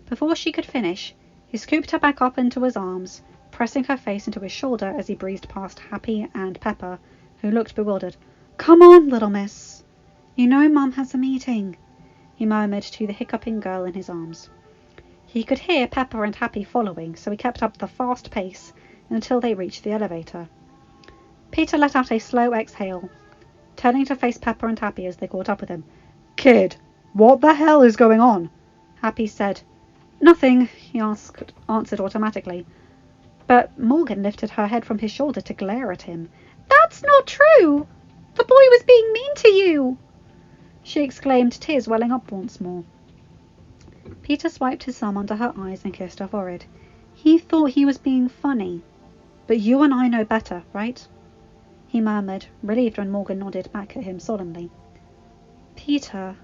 Before she could finish, he scooped her back up into his arms, pressing her face into his shoulder as he breezed past Happy and Pepper, who looked bewildered. "Come on, little miss. You know Mum has a meeting," he murmured to the hiccuping girl in his arms. He could hear Pepper and Happy following, so he kept up the fast pace until they reached the elevator. Peter let out a slow exhale, turning to face Pepper and Happy as they caught up with him. "Kid, what the hell is going on?" Happy said. "Nothing," he answered automatically. But Morgan lifted her head from his shoulder to glare at him. "That's not true! The boy was being mean to you!" she exclaimed, tears welling up once more. Peter swiped his thumb under her eyes and kissed her forehead. "He thought he was being funny. But you and I know better, right?" he murmured, relieved when Morgan nodded back at him solemnly. "Peter,"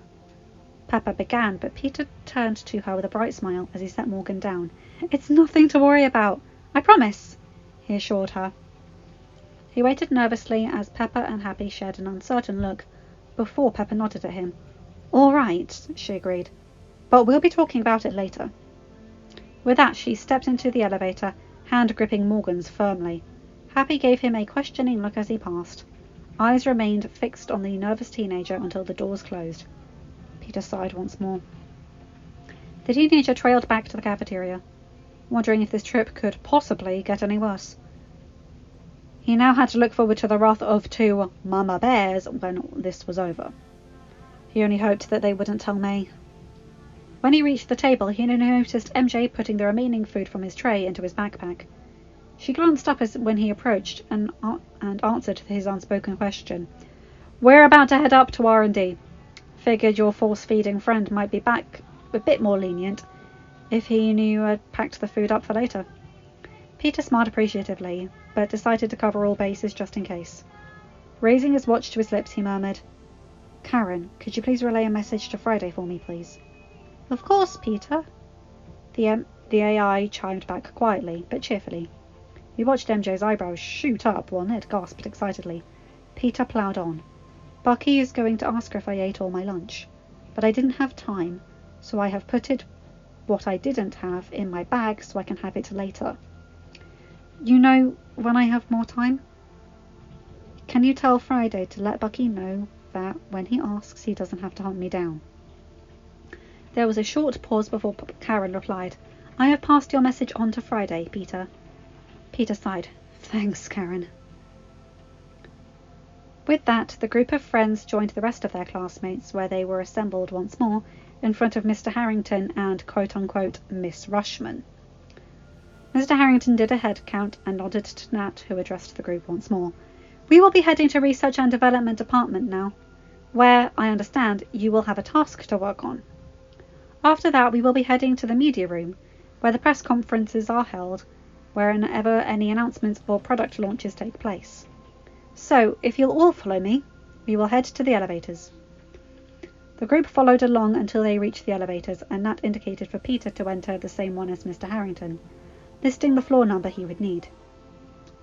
Pepper began, but Peter turned to her with a bright smile as he set Morgan down. "It's nothing to worry about. I promise," he assured her. He waited nervously as Pepper and Happy shared an uncertain look before Pepper nodded at him. "All right," she agreed, "but we'll be talking about it later." With that, she stepped into the elevator, hand gripping Morgan's firmly. Happy gave him a questioning look as he passed. Eyes remained fixed on the nervous teenager until the doors closed. Peter sighed once more. The teenager trailed back to the cafeteria, wondering if this trip could possibly get any worse. He now had to look forward to the wrath of 2 mama bears when this was over. He only hoped that they wouldn't tell May. When he reached the table, he noticed MJ putting the remaining food from his tray into his backpack. She glanced up when he approached and answered his unspoken question. "We're about to head up to R&D. Figured your force-feeding friend might be back a bit more lenient if he knew I'd packed the food up for later." Peter smiled appreciatively, but decided to cover all bases just in case. Raising his watch to his lips, he murmured, "Karen, could you please relay a message to Friday for me, please?" "Of course, Peter." The AI chimed back quietly, but cheerfully. He watched MJ's eyebrows shoot up while Ned gasped excitedly. Peter ploughed on. "Bucky is going to ask her if I ate all my lunch, but I didn't have time, so I have put what I didn't have in my bag so I can have it later. You know, when I have more time? Can you tell Friday to let Bucky know that when he asks, he doesn't have to hunt me down?" There was a short pause before Karen replied, "I have passed your message on to Friday, Peter." Peter sighed. "Thanks, Karen." With that, the group of friends joined the rest of their classmates, where they were assembled once more in front of Mr. Harrington and quote-unquote Miss Rushman. Mr. Harrington did a head count and nodded to Nat, who addressed the group once more. "We will be heading to Research and Development Department now, where, I understand, you will have a task to work on. After that, we will be heading to the media room, where the press conferences are held, whenever any announcements or product launches take place. So, if you'll all follow me, we will head to the elevators." The group followed along until they reached the elevators, and Nat indicated for Peter to enter the same one as Mr. Harrington, listing the floor number he would need.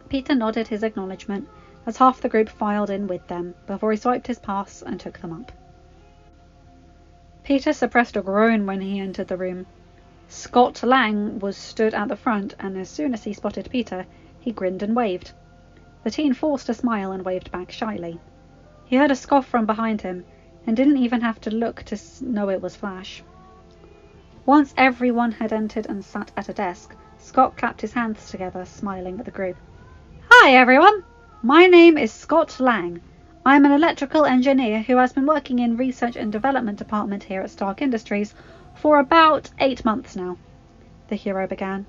Peter nodded his acknowledgement as half the group filed in with them, before he swiped his pass and took them up. Peter suppressed a groan when he entered the room. Scott Lang was stood at the front, and as soon as he spotted Peter, he grinned and waved. The teen forced a smile and waved back shyly. He heard a scoff from behind him, and didn't even have to look to know it was Flash. Once everyone had entered and sat at a desk, Scott clapped his hands together, smiling at the group. "Hi, everyone! My name is Scott Lang. I'm an electrical engineer who has been working in Research and Development Department here at Stark Industries for about 8 months now," the hero began.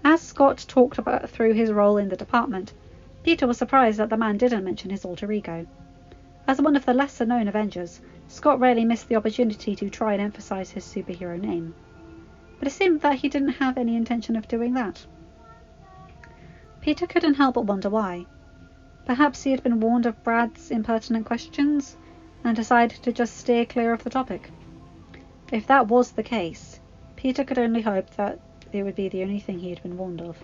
As Scott talked through his role in the department, Peter was surprised that the man didn't mention his alter ego. As one of the lesser-known Avengers, Scott rarely missed the opportunity to try and emphasize his superhero name. But it seemed that he didn't have any intention of doing that. Peter couldn't help but wonder why. Perhaps he had been warned of Brad's impertinent questions and decided to just steer clear of the topic. If that was the case, Peter could only hope that it would be the only thing he had been warned of.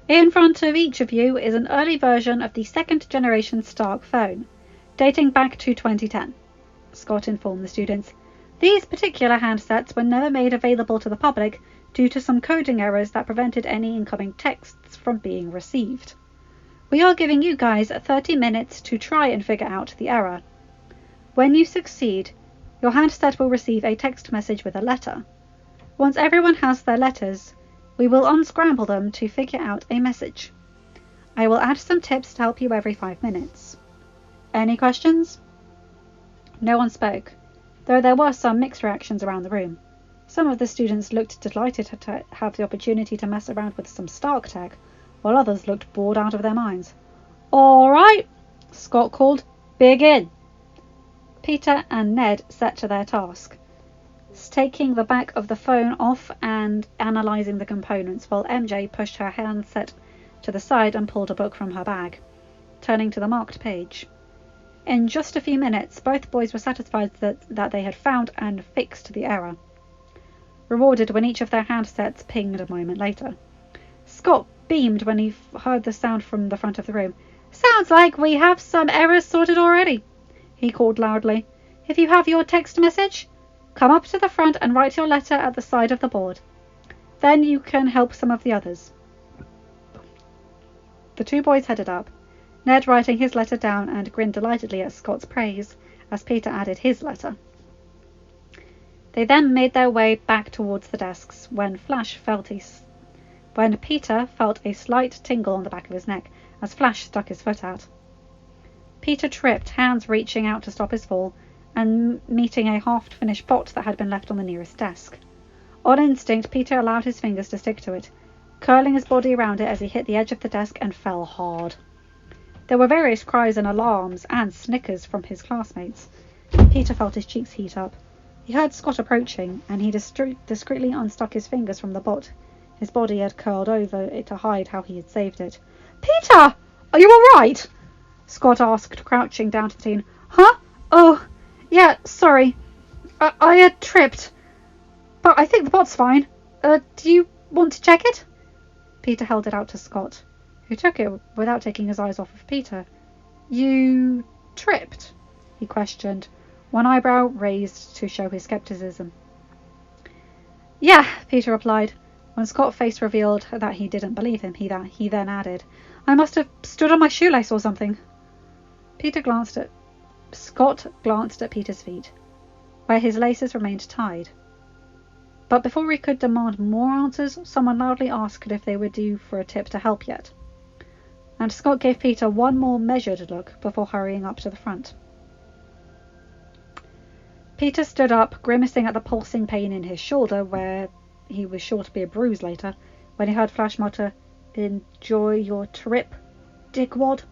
In front of each of you is an early version of the second-generation Stark phone, dating back to 2010, Scott informed the students. These particular handsets were never made available to the public due to some coding errors that prevented any incoming texts from being received. We are giving you guys 30 minutes to try and figure out the error. When you succeed, your handset will receive a text message with a letter. Once everyone has their letters, we will unscramble them to figure out a message. I will add some tips to help you every 5 minutes. Any questions? No one spoke, though there were some mixed reactions around the room. Some of the students looked delighted to have the opportunity to mess around with some Stark tech, while others looked bored out of their minds. All right, Scott called. Begin. Peter and Ned set to their task, taking the back of the phone off and analysing the components, while MJ pushed her handset to the side and pulled a book from her bag, turning to the marked page. In just a few minutes, both boys were satisfied that they had found and fixed the error, rewarded when each of their handsets pinged a moment later. Scott beamed when he heard the sound from the front of the room. Sounds like we have some errors sorted already, he called loudly. If you have your text message, come up to the front and write your letter at the side of the board. Then you can help some of the others. The two boys headed up, Ned writing his letter down and grinned delightedly at Scott's praise as Peter added his letter. They then made their way back towards the desks when Peter felt a slight tingle on the back of his neck as Flash stuck his foot out. Peter tripped, hands reaching out to stop his fall and meeting a half-finished pot that had been left on the nearest desk. On instinct, Peter allowed his fingers to stick to it, curling his body around it as he hit the edge of the desk and fell hard. There were various cries and alarms and snickers from his classmates. Peter felt his cheeks heat up. He heard Scott approaching, and he discreetly unstuck his fingers from the bot. His body had curled over it to hide how he had saved it. Peter! Are you all right? Scott asked, crouching down to the teen. Huh? Oh, yeah, sorry. I had tripped. But I think the bot's fine. Do you want to check it? Peter held it out to Scott, who took it without taking his eyes off of Peter. You tripped? He questioned, one eyebrow raised to show his skepticism. Yeah, Peter replied. When Scott's face revealed that he didn't believe him, he then added, I must have stood on my shoelace or something. Scott glanced at Peter's feet, where his laces remained tied. But before he could demand more answers, someone loudly asked if they were due for a tip to help yet. And Scott gave Peter one more measured look before hurrying up to the front. Peter stood up, grimacing at the pulsing pain in his shoulder, where he was sure to be a bruise later, when he heard Flash mutter, Enjoy your trip, dickwad.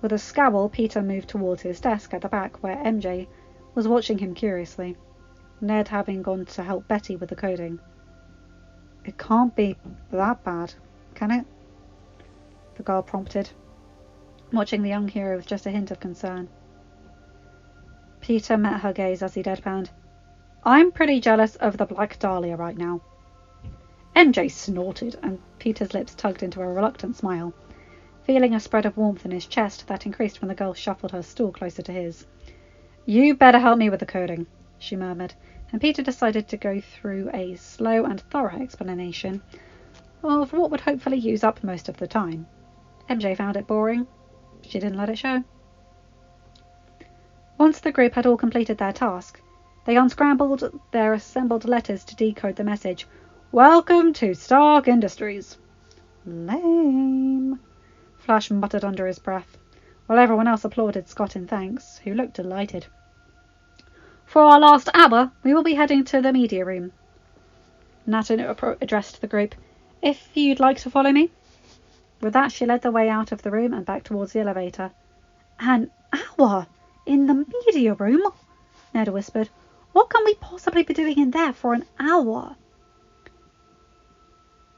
With a scowl, Peter moved towards his desk at the back, where MJ was watching him curiously, Ned having gone to help Betty with the coding. It can't be that bad, can it? The girl prompted, watching the young hero with just a hint of concern. Peter met her gaze as he deadpanned. I'm pretty jealous of the Black Dahlia right now. MJ snorted, and Peter's lips tugged into a reluctant smile, feeling a spread of warmth in his chest that increased when the girl shuffled her stool closer to his. You better help me with the coding, she murmured, and Peter decided to go through a slow and thorough explanation of what would hopefully use up most of the time. MJ found it boring. She didn't let it show. Once the group had all completed their task, they unscrambled their assembled letters to decode the message. Welcome to Stark Industries. Lame, Flash muttered under his breath, while everyone else applauded Scott in thanks, who looked delighted. For our last hour, we will be heading to the media room. Nathan addressed the group. If you'd like to follow me. With that, she led the way out of the room and back towards the elevator. An hour in the media room? Ned whispered. What can we possibly be doing in there for an hour?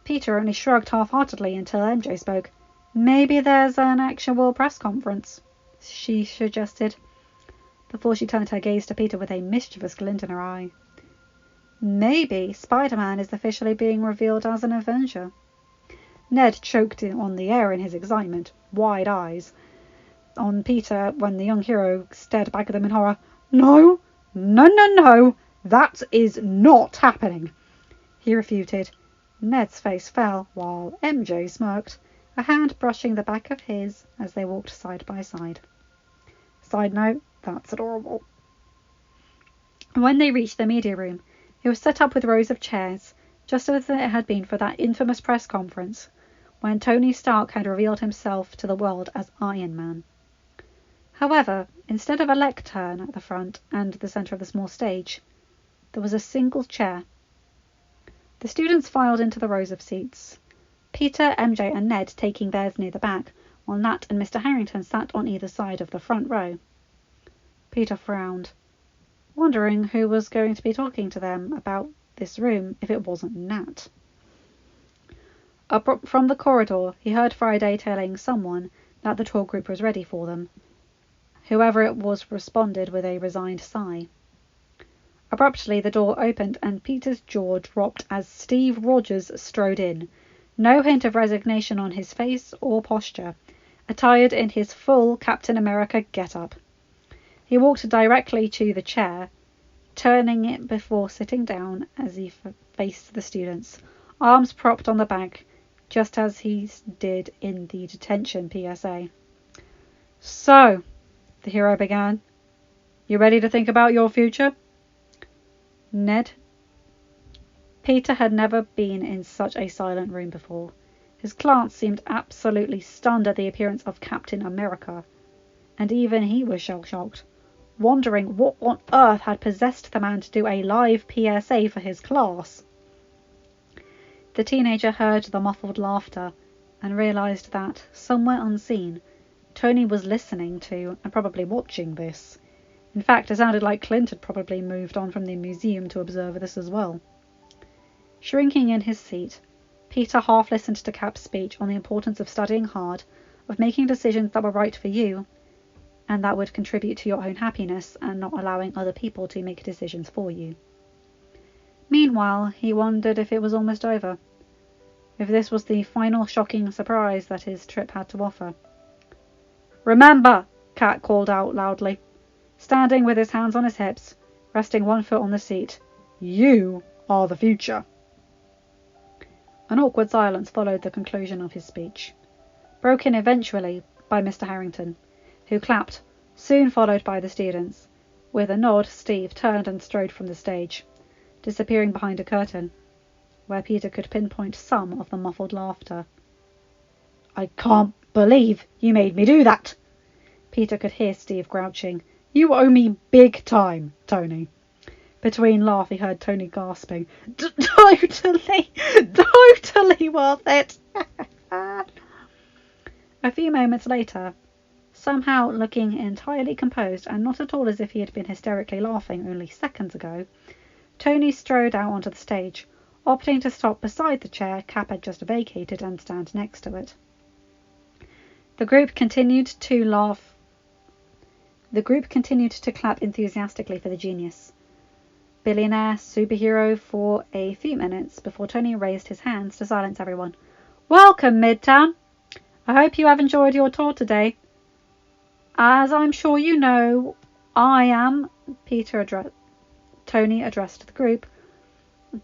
Peter only shrugged half-heartedly until MJ spoke. Maybe there's an actual press conference, she suggested, before she turned her gaze to Peter with a mischievous glint in her eye. Maybe Spider-Man is officially being revealed as an Avenger. Ned choked on the air in his excitement, wide eyes on Peter when the young hero stared back at them in horror. No, no, no, no, that is not happening, he refuted. Ned's face fell while MJ smirked, a hand brushing the back of his as they walked side by side. Side note, that's adorable. When they reached the media room, it was set up with rows of chairs, just as it had been for that infamous press conference, when Tony Stark had revealed himself to the world as Iron Man. However, instead of a lectern at the front and the centre of the small stage, there was a single chair. The students filed into the rows of seats, Peter, MJ and Ned taking theirs near the back, while Nat and Mr. Harrington sat on either side of the front row. Peter frowned, wondering who was going to be talking to them about this room if it wasn't Nat. Up from the corridor, he heard Friday telling someone that the tour group was ready for them. Whoever it was responded with a resigned sigh. Abruptly, the door opened and Peter's jaw dropped as Steve Rogers strode in, no hint of resignation on his face or posture, attired in his full Captain America get-up. He walked directly to the chair, turning it before sitting down as he faced the students, arms propped on the back, just as he did in the detention PSA. So, the hero began, you ready to think about your future? Ned? Peter had never been in such a silent room before. His class seemed absolutely stunned at the appearance of Captain America, and even he was shell-shocked, wondering what on earth had possessed the man to do a live PSA for his class. The teenager heard the muffled laughter and realized that, somewhere unseen, Tony was listening to and probably watching this. In fact, it sounded like Clint had probably moved on from the museum to observe this as well. Shrinking in his seat, Peter half listened to Cap's speech on the importance of studying hard, of making decisions that were right for you, and that would contribute to your own happiness and not allowing other people to make decisions for you. Meanwhile, he wondered if it was almost over, if this was the final shocking surprise that his trip had to offer. Remember, Cat called out loudly, standing with his hands on his hips, resting one foot on the seat. You are the future. An awkward silence followed the conclusion of his speech, broken eventually by Mr. Harrington, who clapped, soon followed by the students. With a nod, Steve turned and strode from the stage, disappearing behind a curtain, where Peter could pinpoint some of the muffled laughter. I can't believe you made me do that! Peter could hear Steve grouching. You owe me big time, Tony. Between laughs, he heard Tony gasping. Totally worth it. A few moments later, somehow looking entirely composed and not at all as if he had been hysterically laughing only seconds ago, Tony strode out onto the stage, opting to stop beside the chair Cap had just vacated and stand next to it. The group continued to clap enthusiastically for the genius, billionaire superhero for a few minutes before Tony raised his hands to silence everyone. Welcome, Midtown! I hope you have enjoyed your tour today. As I'm sure you know, I am, Tony addressed the group,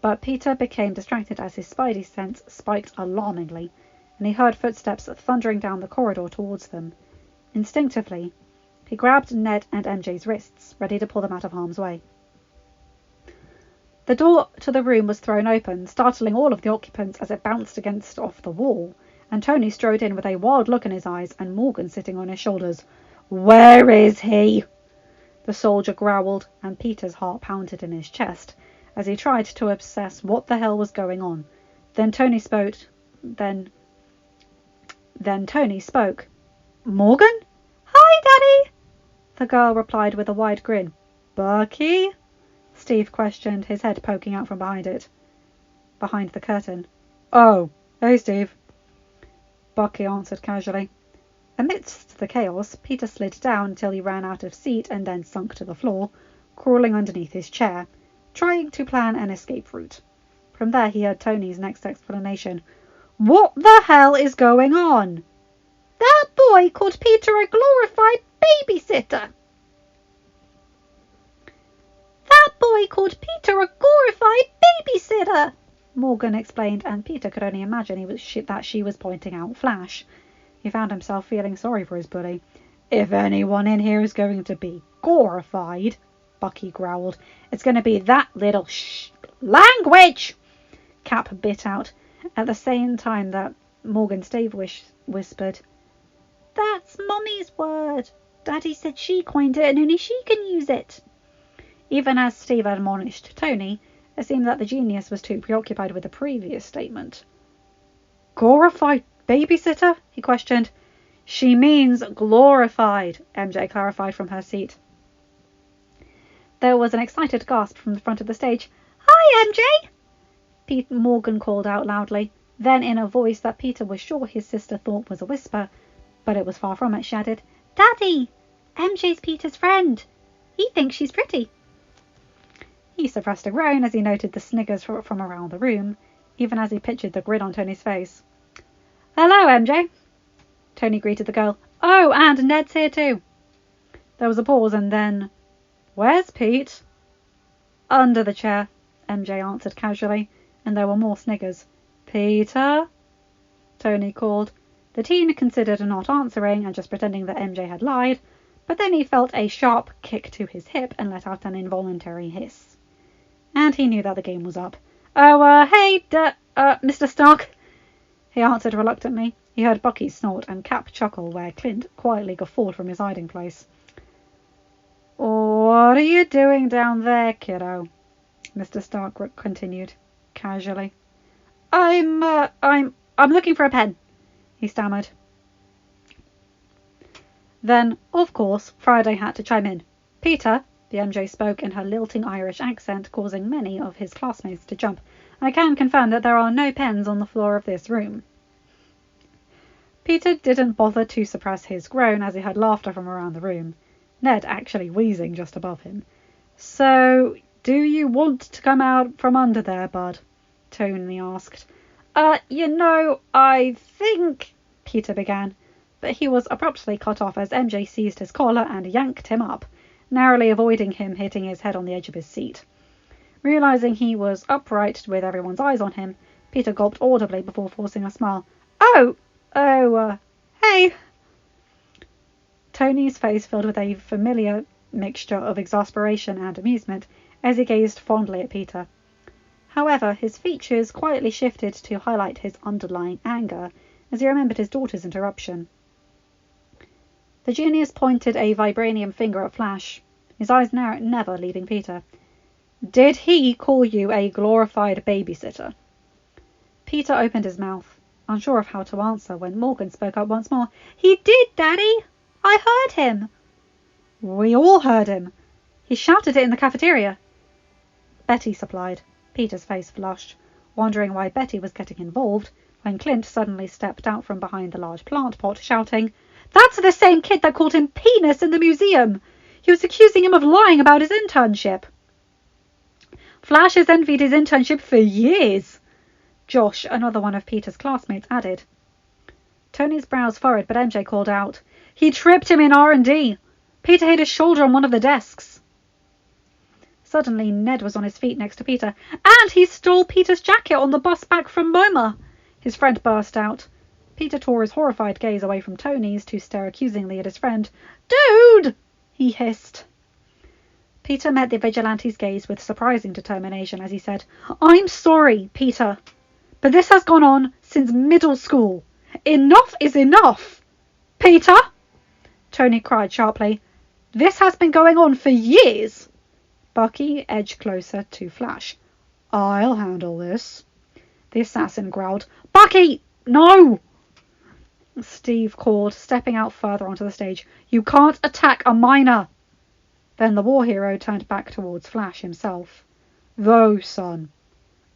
but Peter became distracted as his spidey sense spiked alarmingly, and he heard footsteps thundering down the corridor towards them. Instinctively, he grabbed Ned and MJ's wrists, ready to pull them out of harm's way. The door to the room was thrown open, startling all of the occupants as it bounced off the wall, and Tony strode in with a wild look in his eyes and Morgan sitting on his shoulders. Where is he? The soldier growled, and Peter's heart pounded in his chest as he tried to assess what the hell was going on. Then Then Tony spoke. "Morgan?" "Hi, Daddy," the girl replied with a wide grin. "Bucky?" Steve questioned, his head poking out from behind the curtain. "Oh, hey, Steve," Bucky answered casually. Amidst the chaos, Peter slid down until he ran out of seat and then sunk to the floor, crawling underneath his chair, trying to plan an escape route. From there he heard Tony's next explanation. "What the hell is going on?" "That boy called Peter a glorified babysitter." "That boy called Peter a glorified babysitter," Morgan explained, and Peter could only imagine that she was pointing out Flash. He found himself feeling sorry for his bully. "If anyone in here is going to be glorified," Bucky growled, "it's going to be that little language!" Cap bit out, at the same time that Morgan Stave whispered, "That's Mummy's word. Daddy said she coined it and only she can use it." Even as Steve admonished Tony, it seemed that the genius was too preoccupied with the previous statement. "Glorified babysitter?" he questioned. "She means glorified," MJ clarified from her seat. There was an excited gasp from the front of the stage. "Hi, MJ!" Morgan called out loudly. Then, in a voice that Peter was sure his sister thought was a whisper, but it was far from it, she added, "Daddy, MJ's Peter's friend. He thinks she's pretty." He suppressed a groan as he noted the sniggers from around the room, even as he pictured the grin on Tony's face. "Hello, MJ," Tony greeted the girl. "Oh, and Ned's here too." There was a pause, and then, "Where's Pete?" "Under the chair," MJ answered casually, and there were more sniggers. "Peter?" Tony called. The teen considered not answering and just pretending that MJ had lied, but then he felt a sharp kick to his hip and let out an involuntary hiss. And he knew that the game was up. "Oh, hey, Mr. Stark," he answered reluctantly. He heard Bucky snort and Cap chuckle where Clint quietly guffawed from his hiding place. "What are you doing down there, kiddo?" Mr. Stark continued, casually. I'm looking for a pen," he stammered. Then, of course, Friday had to chime in. "Peter," the MJ spoke in her lilting Irish accent, causing many of his classmates to jump, "I can confirm that there are no pens on the floor of this room." Peter didn't bother to suppress his groan as he heard laughter from around the room, Ned actually wheezing just above him. "So, do you want to come out from under there, bud?" Tony asked. I think," Peter began, but he was abruptly cut off as MJ seized his collar and yanked him up, narrowly avoiding him hitting his head on the edge of his seat. Realizing he was upright with everyone's eyes on him, Peter gulped audibly before forcing a smile. Hey." Tony's face filled with a familiar mixture of exasperation and amusement as he gazed fondly at Peter. However, his features quietly shifted to highlight his underlying anger as he remembered his daughter's interruption. The genius pointed a vibranium finger at Flash, his eyes never leaving Peter. "Did he call you a glorified babysitter?" Peter opened his mouth, unsure of how to answer, when Morgan spoke up once more. "He did, Daddy! I heard him." "We all heard him. He shouted it in the cafeteria." Betty supplied. Peter's face flushed, wondering why Betty was getting involved, when Clint suddenly stepped out from behind the large plant pot, shouting, "That's the same kid that called him penis in the museum! He was accusing him of lying about his internship." "Flash has envied his internship for years," Josh, another one of Peter's classmates, added. Tony's brows furrowed, but MJ called out, "He tripped him in R&D. Peter hit his shoulder on one of the desks." Suddenly, Ned was on his feet next to Peter. "And he stole Peter's jacket on the bus back from MoMA!" his friend burst out. Peter tore his horrified gaze away from Tony's to stare accusingly at his friend. "Dude!" he hissed. Peter met the vigilante's gaze with surprising determination as he said, "I'm sorry, Peter, but this has gone on since middle school. Enough is enough!" "Peter!" Tony cried sharply. "This has been going on for years!" Bucky edged closer to Flash. "I'll handle this," the assassin growled. "Bucky, no!" Steve called, stepping out further onto the stage. "You can't attack a minor!" Then the war hero turned back towards Flash himself. "Though, son,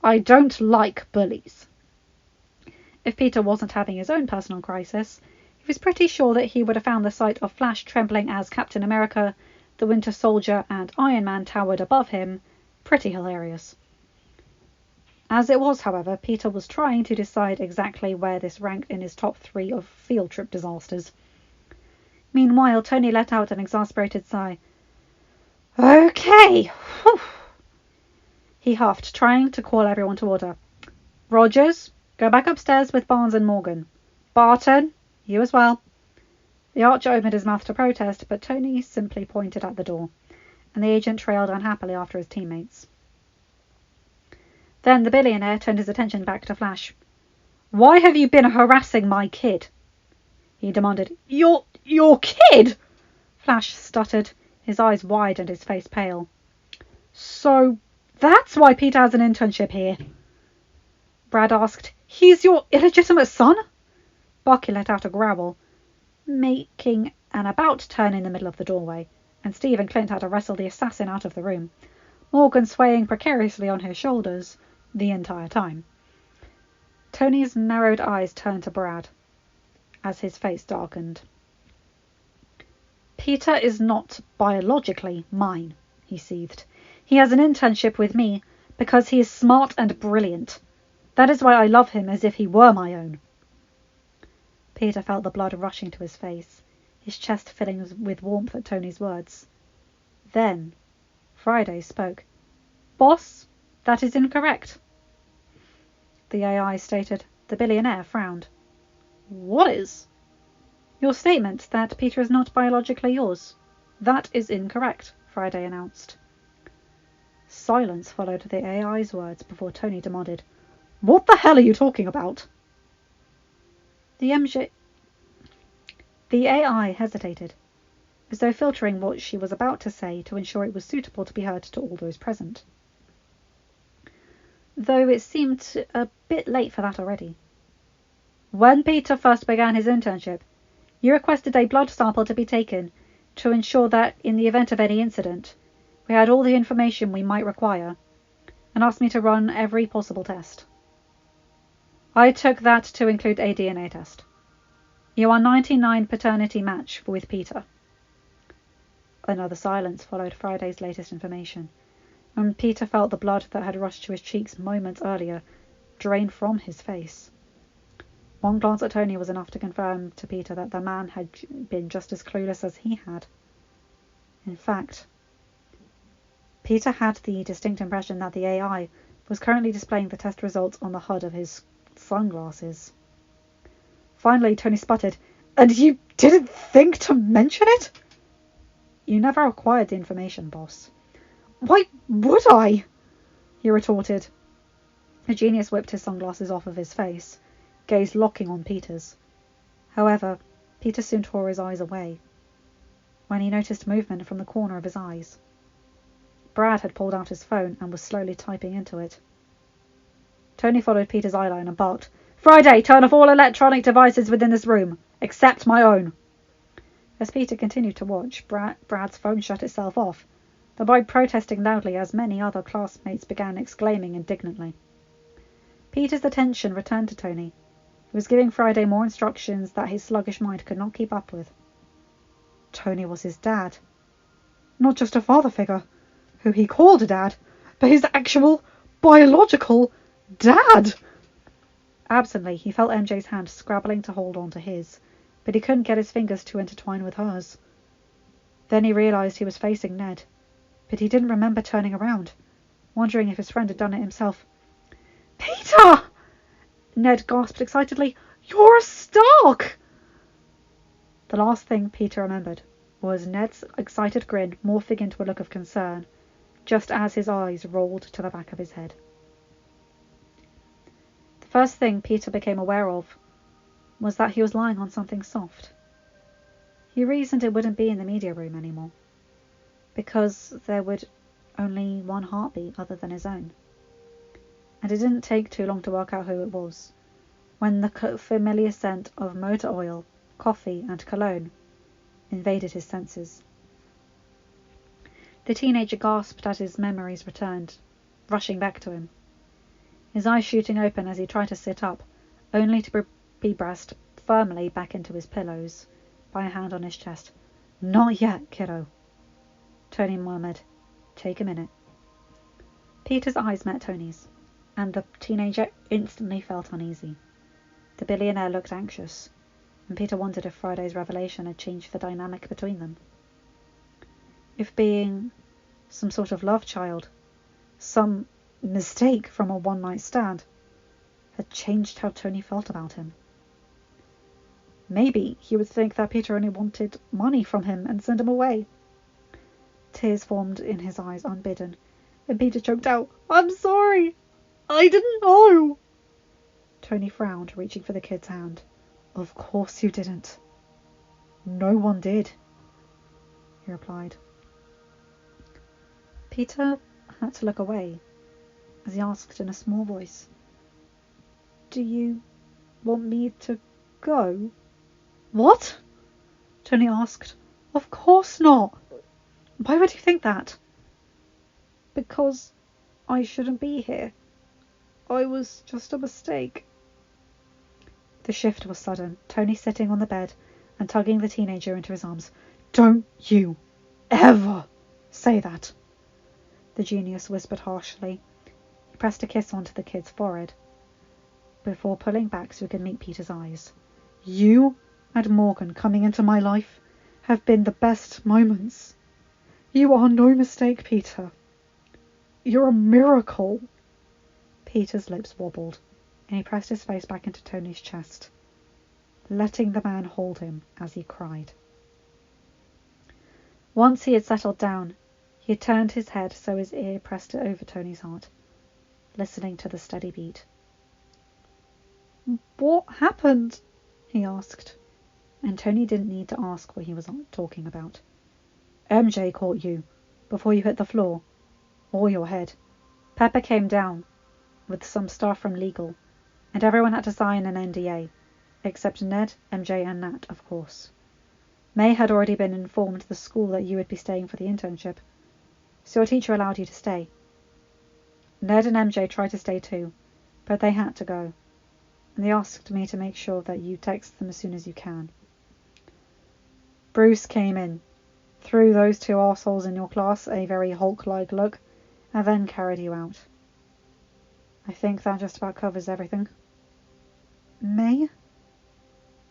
I don't like bullies." If Peter wasn't having his own personal crisis, he was pretty sure that he would have found the sight of Flash trembling as Captain America, the Winter Soldier, and Iron Man towered above him pretty hilarious. As it was, however, Peter was trying to decide exactly where this ranked in his top 3 of field trip disasters. Meanwhile, Tony let out an exasperated sigh. "Okay." Whew. He huffed, trying to call everyone to order. "Rogers, go back upstairs with Barnes and Morgan. Barton, you as well." The Archer opened his mouth to protest, but Tony simply pointed at the door, and the agent trailed unhappily after his teammates. Then the billionaire turned his attention back to Flash. "Why have you been harassing my kid?" he demanded. Your kid?" Flash stuttered, his eyes wide and his face pale. "So that's why Peter has an internship here?" Brad asked. "He's your illegitimate son?" Bucky let out a growl, making an about turn in the middle of the doorway, and Steve and Clint had to wrestle the assassin out of the room, Morgan swaying precariously on his shoulders the entire time. Tony's narrowed eyes turned to Brad as his face darkened. "Peter is not biologically mine," he seethed. "He has an internship with me because he is smart and brilliant. That is why I love him as if he were my own." Peter felt the blood rushing to his face, his chest filling with warmth at Tony's words. Then Friday spoke. "Boss, that is incorrect." The AI stated. The billionaire frowned. "What is?" "Your statement that Peter is not biologically yours. That is incorrect," Friday announced. Silence followed the AI's words before Tony demanded, "What the hell are you talking about?" The AI hesitated, as though filtering what she was about to say to ensure it was suitable to be heard to all those present. Though it seemed a bit late for that already. "When Peter first began his internship, you requested a blood sample to be taken to ensure that, in the event of any incident, we had all the information we might require, and asked me to run every possible test. I took that to include a DNA test. You are 99 paternity match with Peter." Another silence followed Friday's latest information, and Peter felt the blood that had rushed to his cheeks moments earlier drain from his face. One glance at Tony was enough to confirm to Peter that the man had been just as clueless as he had. In fact, Peter had the distinct impression that the AI was currently displaying the test results on the HUD of his sunglasses. Finally, Tony sputtered, "And you didn't think to mention it?" "You never acquired the information, boss." "Why would I?" he retorted. The genius whipped his sunglasses off of his face, gaze locking on Peter's. However, Peter soon tore his eyes away when he noticed movement from the corner of his eyes. Brad had pulled out his phone and was slowly typing into it. Tony followed Peter's eyeline and barked, "Friday, turn off all electronic devices within this room, except my own." As Peter continued to watch, Brad's phone shut itself off, the boy protesting loudly as many other classmates began exclaiming indignantly. Peter's attention returned to Tony, who was giving Friday more instructions that his sluggish mind could not keep up with. Tony was his dad. Not just a father figure, who he called a dad, but his actual, biological dad. Absently, he felt MJ's hand scrabbling to hold on to his, but he couldn't get his fingers to intertwine with hers. Then he realized he was facing Ned, but he didn't remember turning around, wondering if his friend had done it himself. "Peter!" Ned gasped excitedly. "You're a Stark!" The last thing Peter remembered was Ned's excited grin morphing into a look of concern, just as his eyes rolled to the back of his head. The first thing Peter became aware of was that he was lying on something soft. He reasoned it wouldn't be in the media room anymore, because there would only one heartbeat other than his own. And it didn't take too long to work out who it was. when the familiar scent of motor oil, coffee, and cologne invaded his senses. The teenager gasped as his memories returned, rushing back to him. His eyes shooting open as he tried to sit up, only to be pressed firmly back into his pillows by a hand on his chest. "Not yet, kiddo," Tony murmured. "Take a minute." Peter's eyes met Tony's, and the teenager instantly felt uneasy. The billionaire looked anxious, and Peter wondered if Friday's revelation had changed the dynamic between them. If being some sort of love child, some mistake from a one-night stand, had changed how Tony felt about him. Maybe he would think that Peter only wanted money from him and send him away. Tears formed in his eyes unbidden, and Peter choked out, "I'm sorry. I didn't know." Tony frowned, reaching for the kid's hand. "Of course you didn't." "No one did," he replied. Peter had to look away as he asked in a small voice, "Do you want me to go?" "What?" Tony asked. "Of course not. Why would you think that?" "Because I shouldn't be here. I was just a mistake." The shift was sudden, Tony sitting on the bed and tugging the teenager into his arms. "Don't you ever say that," the genius whispered harshly. He pressed a kiss onto the kid's forehead before pulling back so he could meet Peter's eyes. "You and Morgan coming into my life have been the best moments. You are no mistake, Peter. You're a miracle." Peter's lips wobbled, and he pressed his face back into Tony's chest, letting the man hold him as he cried. Once he had settled down, he had turned his head so his ear pressed it over Tony's heart, listening to the steady beat. "What happened?" he asked, and Tony didn't need to ask what he was talking about. "MJ caught you before you hit the floor, or your head. Pepper came down with some staff from legal, and everyone had to sign an NDA, except Ned, MJ, and Nat, of course. May had already been informed the school that you would be staying for the internship, so your teacher allowed you to stay. Ned and MJ tried to stay too, but they had to go, and they asked me to make sure that you text them as soon as you can. Bruce came in, threw those two assholes in your class a very Hulk-like look, and then carried you out. I think that just about covers everything." "May?"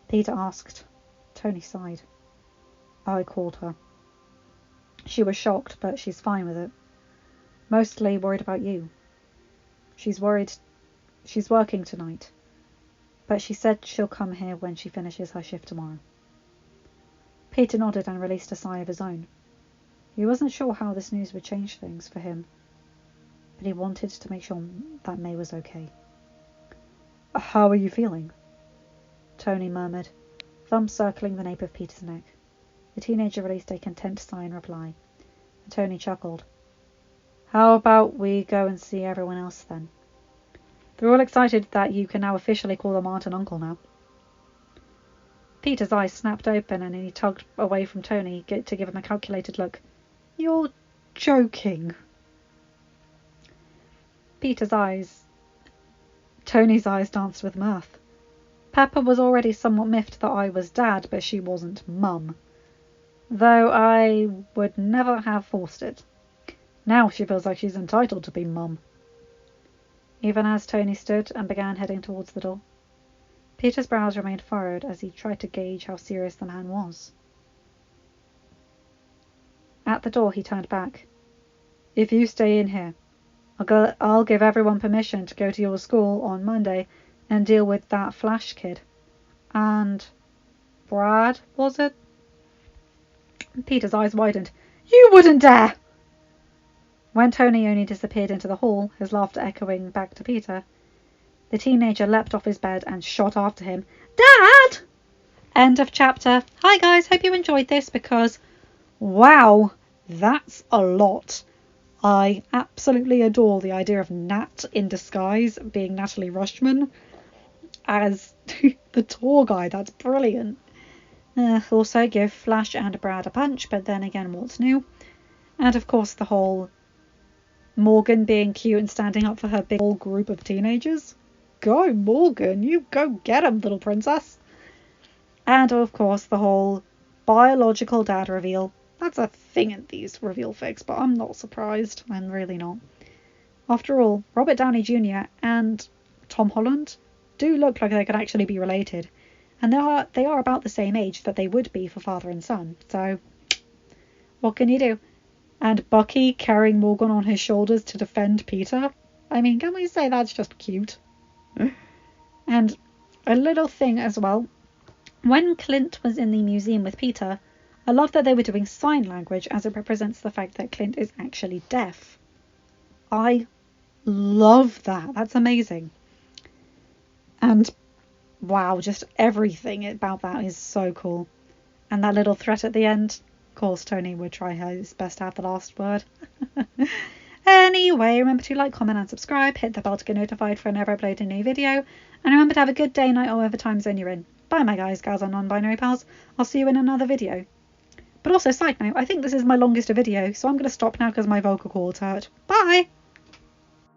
Peter asked. Tony sighed. "I called her. She was shocked, but she's fine with it. Mostly worried about you. She's worried she's working tonight, but she said she'll come here when she finishes her shift tomorrow." Peter nodded and released a sigh of his own. He wasn't sure how this news would change things for him, but he wanted to make sure that May was okay. "How are you feeling?" Tony murmured, thumbs circling the nape of Peter's neck. The teenager released a content sigh in reply, and Tony chuckled. "How about we go and see everyone else then? They're all excited that you can now officially call them aunt and uncle now." Peter's eyes snapped open and he tugged away from Tony to give him a calculated look. "You're joking." Tony's eyes danced with mirth. Pepper was already somewhat miffed that I was dad, but she wasn't mum. Though I would never have forced it. Now she feels like she's entitled to be mum. Even as Tony stood and began heading towards the door, Peter's brows remained furrowed as he tried to gauge how serious the man was. At the door he turned back. "If you stay in here, I'll give everyone permission to go to your school on Monday and deal with that Flash kid. And Brad, was it?" Peter's eyes widened. "You wouldn't dare!" When Tony only disappeared into the hall, his laughter echoing back to Peter, the teenager leapt off his bed and shot after him. "Dad!" End of chapter. Hi guys, hope you enjoyed this because, wow, that's a lot. I absolutely adore the idea of Nat in disguise being Natalie Rushman. as the tour guide. That's brilliant. Also give Flash and Brad a punch, but then again, what's new? And of course the whole Morgan being cute and standing up for her big old group of teenagers. Go Morgan, you go get 'em, little princess. And of course the whole biological dad reveal. That's a thing in these reveal fics, but I'm not surprised. I'm really not. After all, Robert Downey Jr. and Tom Holland do look like they could actually be related. And they are about the same age that they would be for father and son. So, what can you do? And Bucky carrying Morgan on his shoulders to defend Peter. I mean, can we say that's just cute? And a little thing as well. When Clint was in the museum with Peter, I love that they were doing sign language as it represents the fact that Clint is actually deaf. I love that. That's amazing. And wow, just everything about that is so cool. And that little threat at the end. Of course, Tony would try his best to have the last word. Anyway, remember to like, comment and subscribe. Hit the bell to get notified for whenever I upload a new video. And remember to have a good day, night, or whatever time zone you're in. Bye, my guys, gals, and non-binary pals. I'll see you in another video. But also, side note, I think this is my longest video, so I'm going to stop now because my vocal cords hurt. Bye!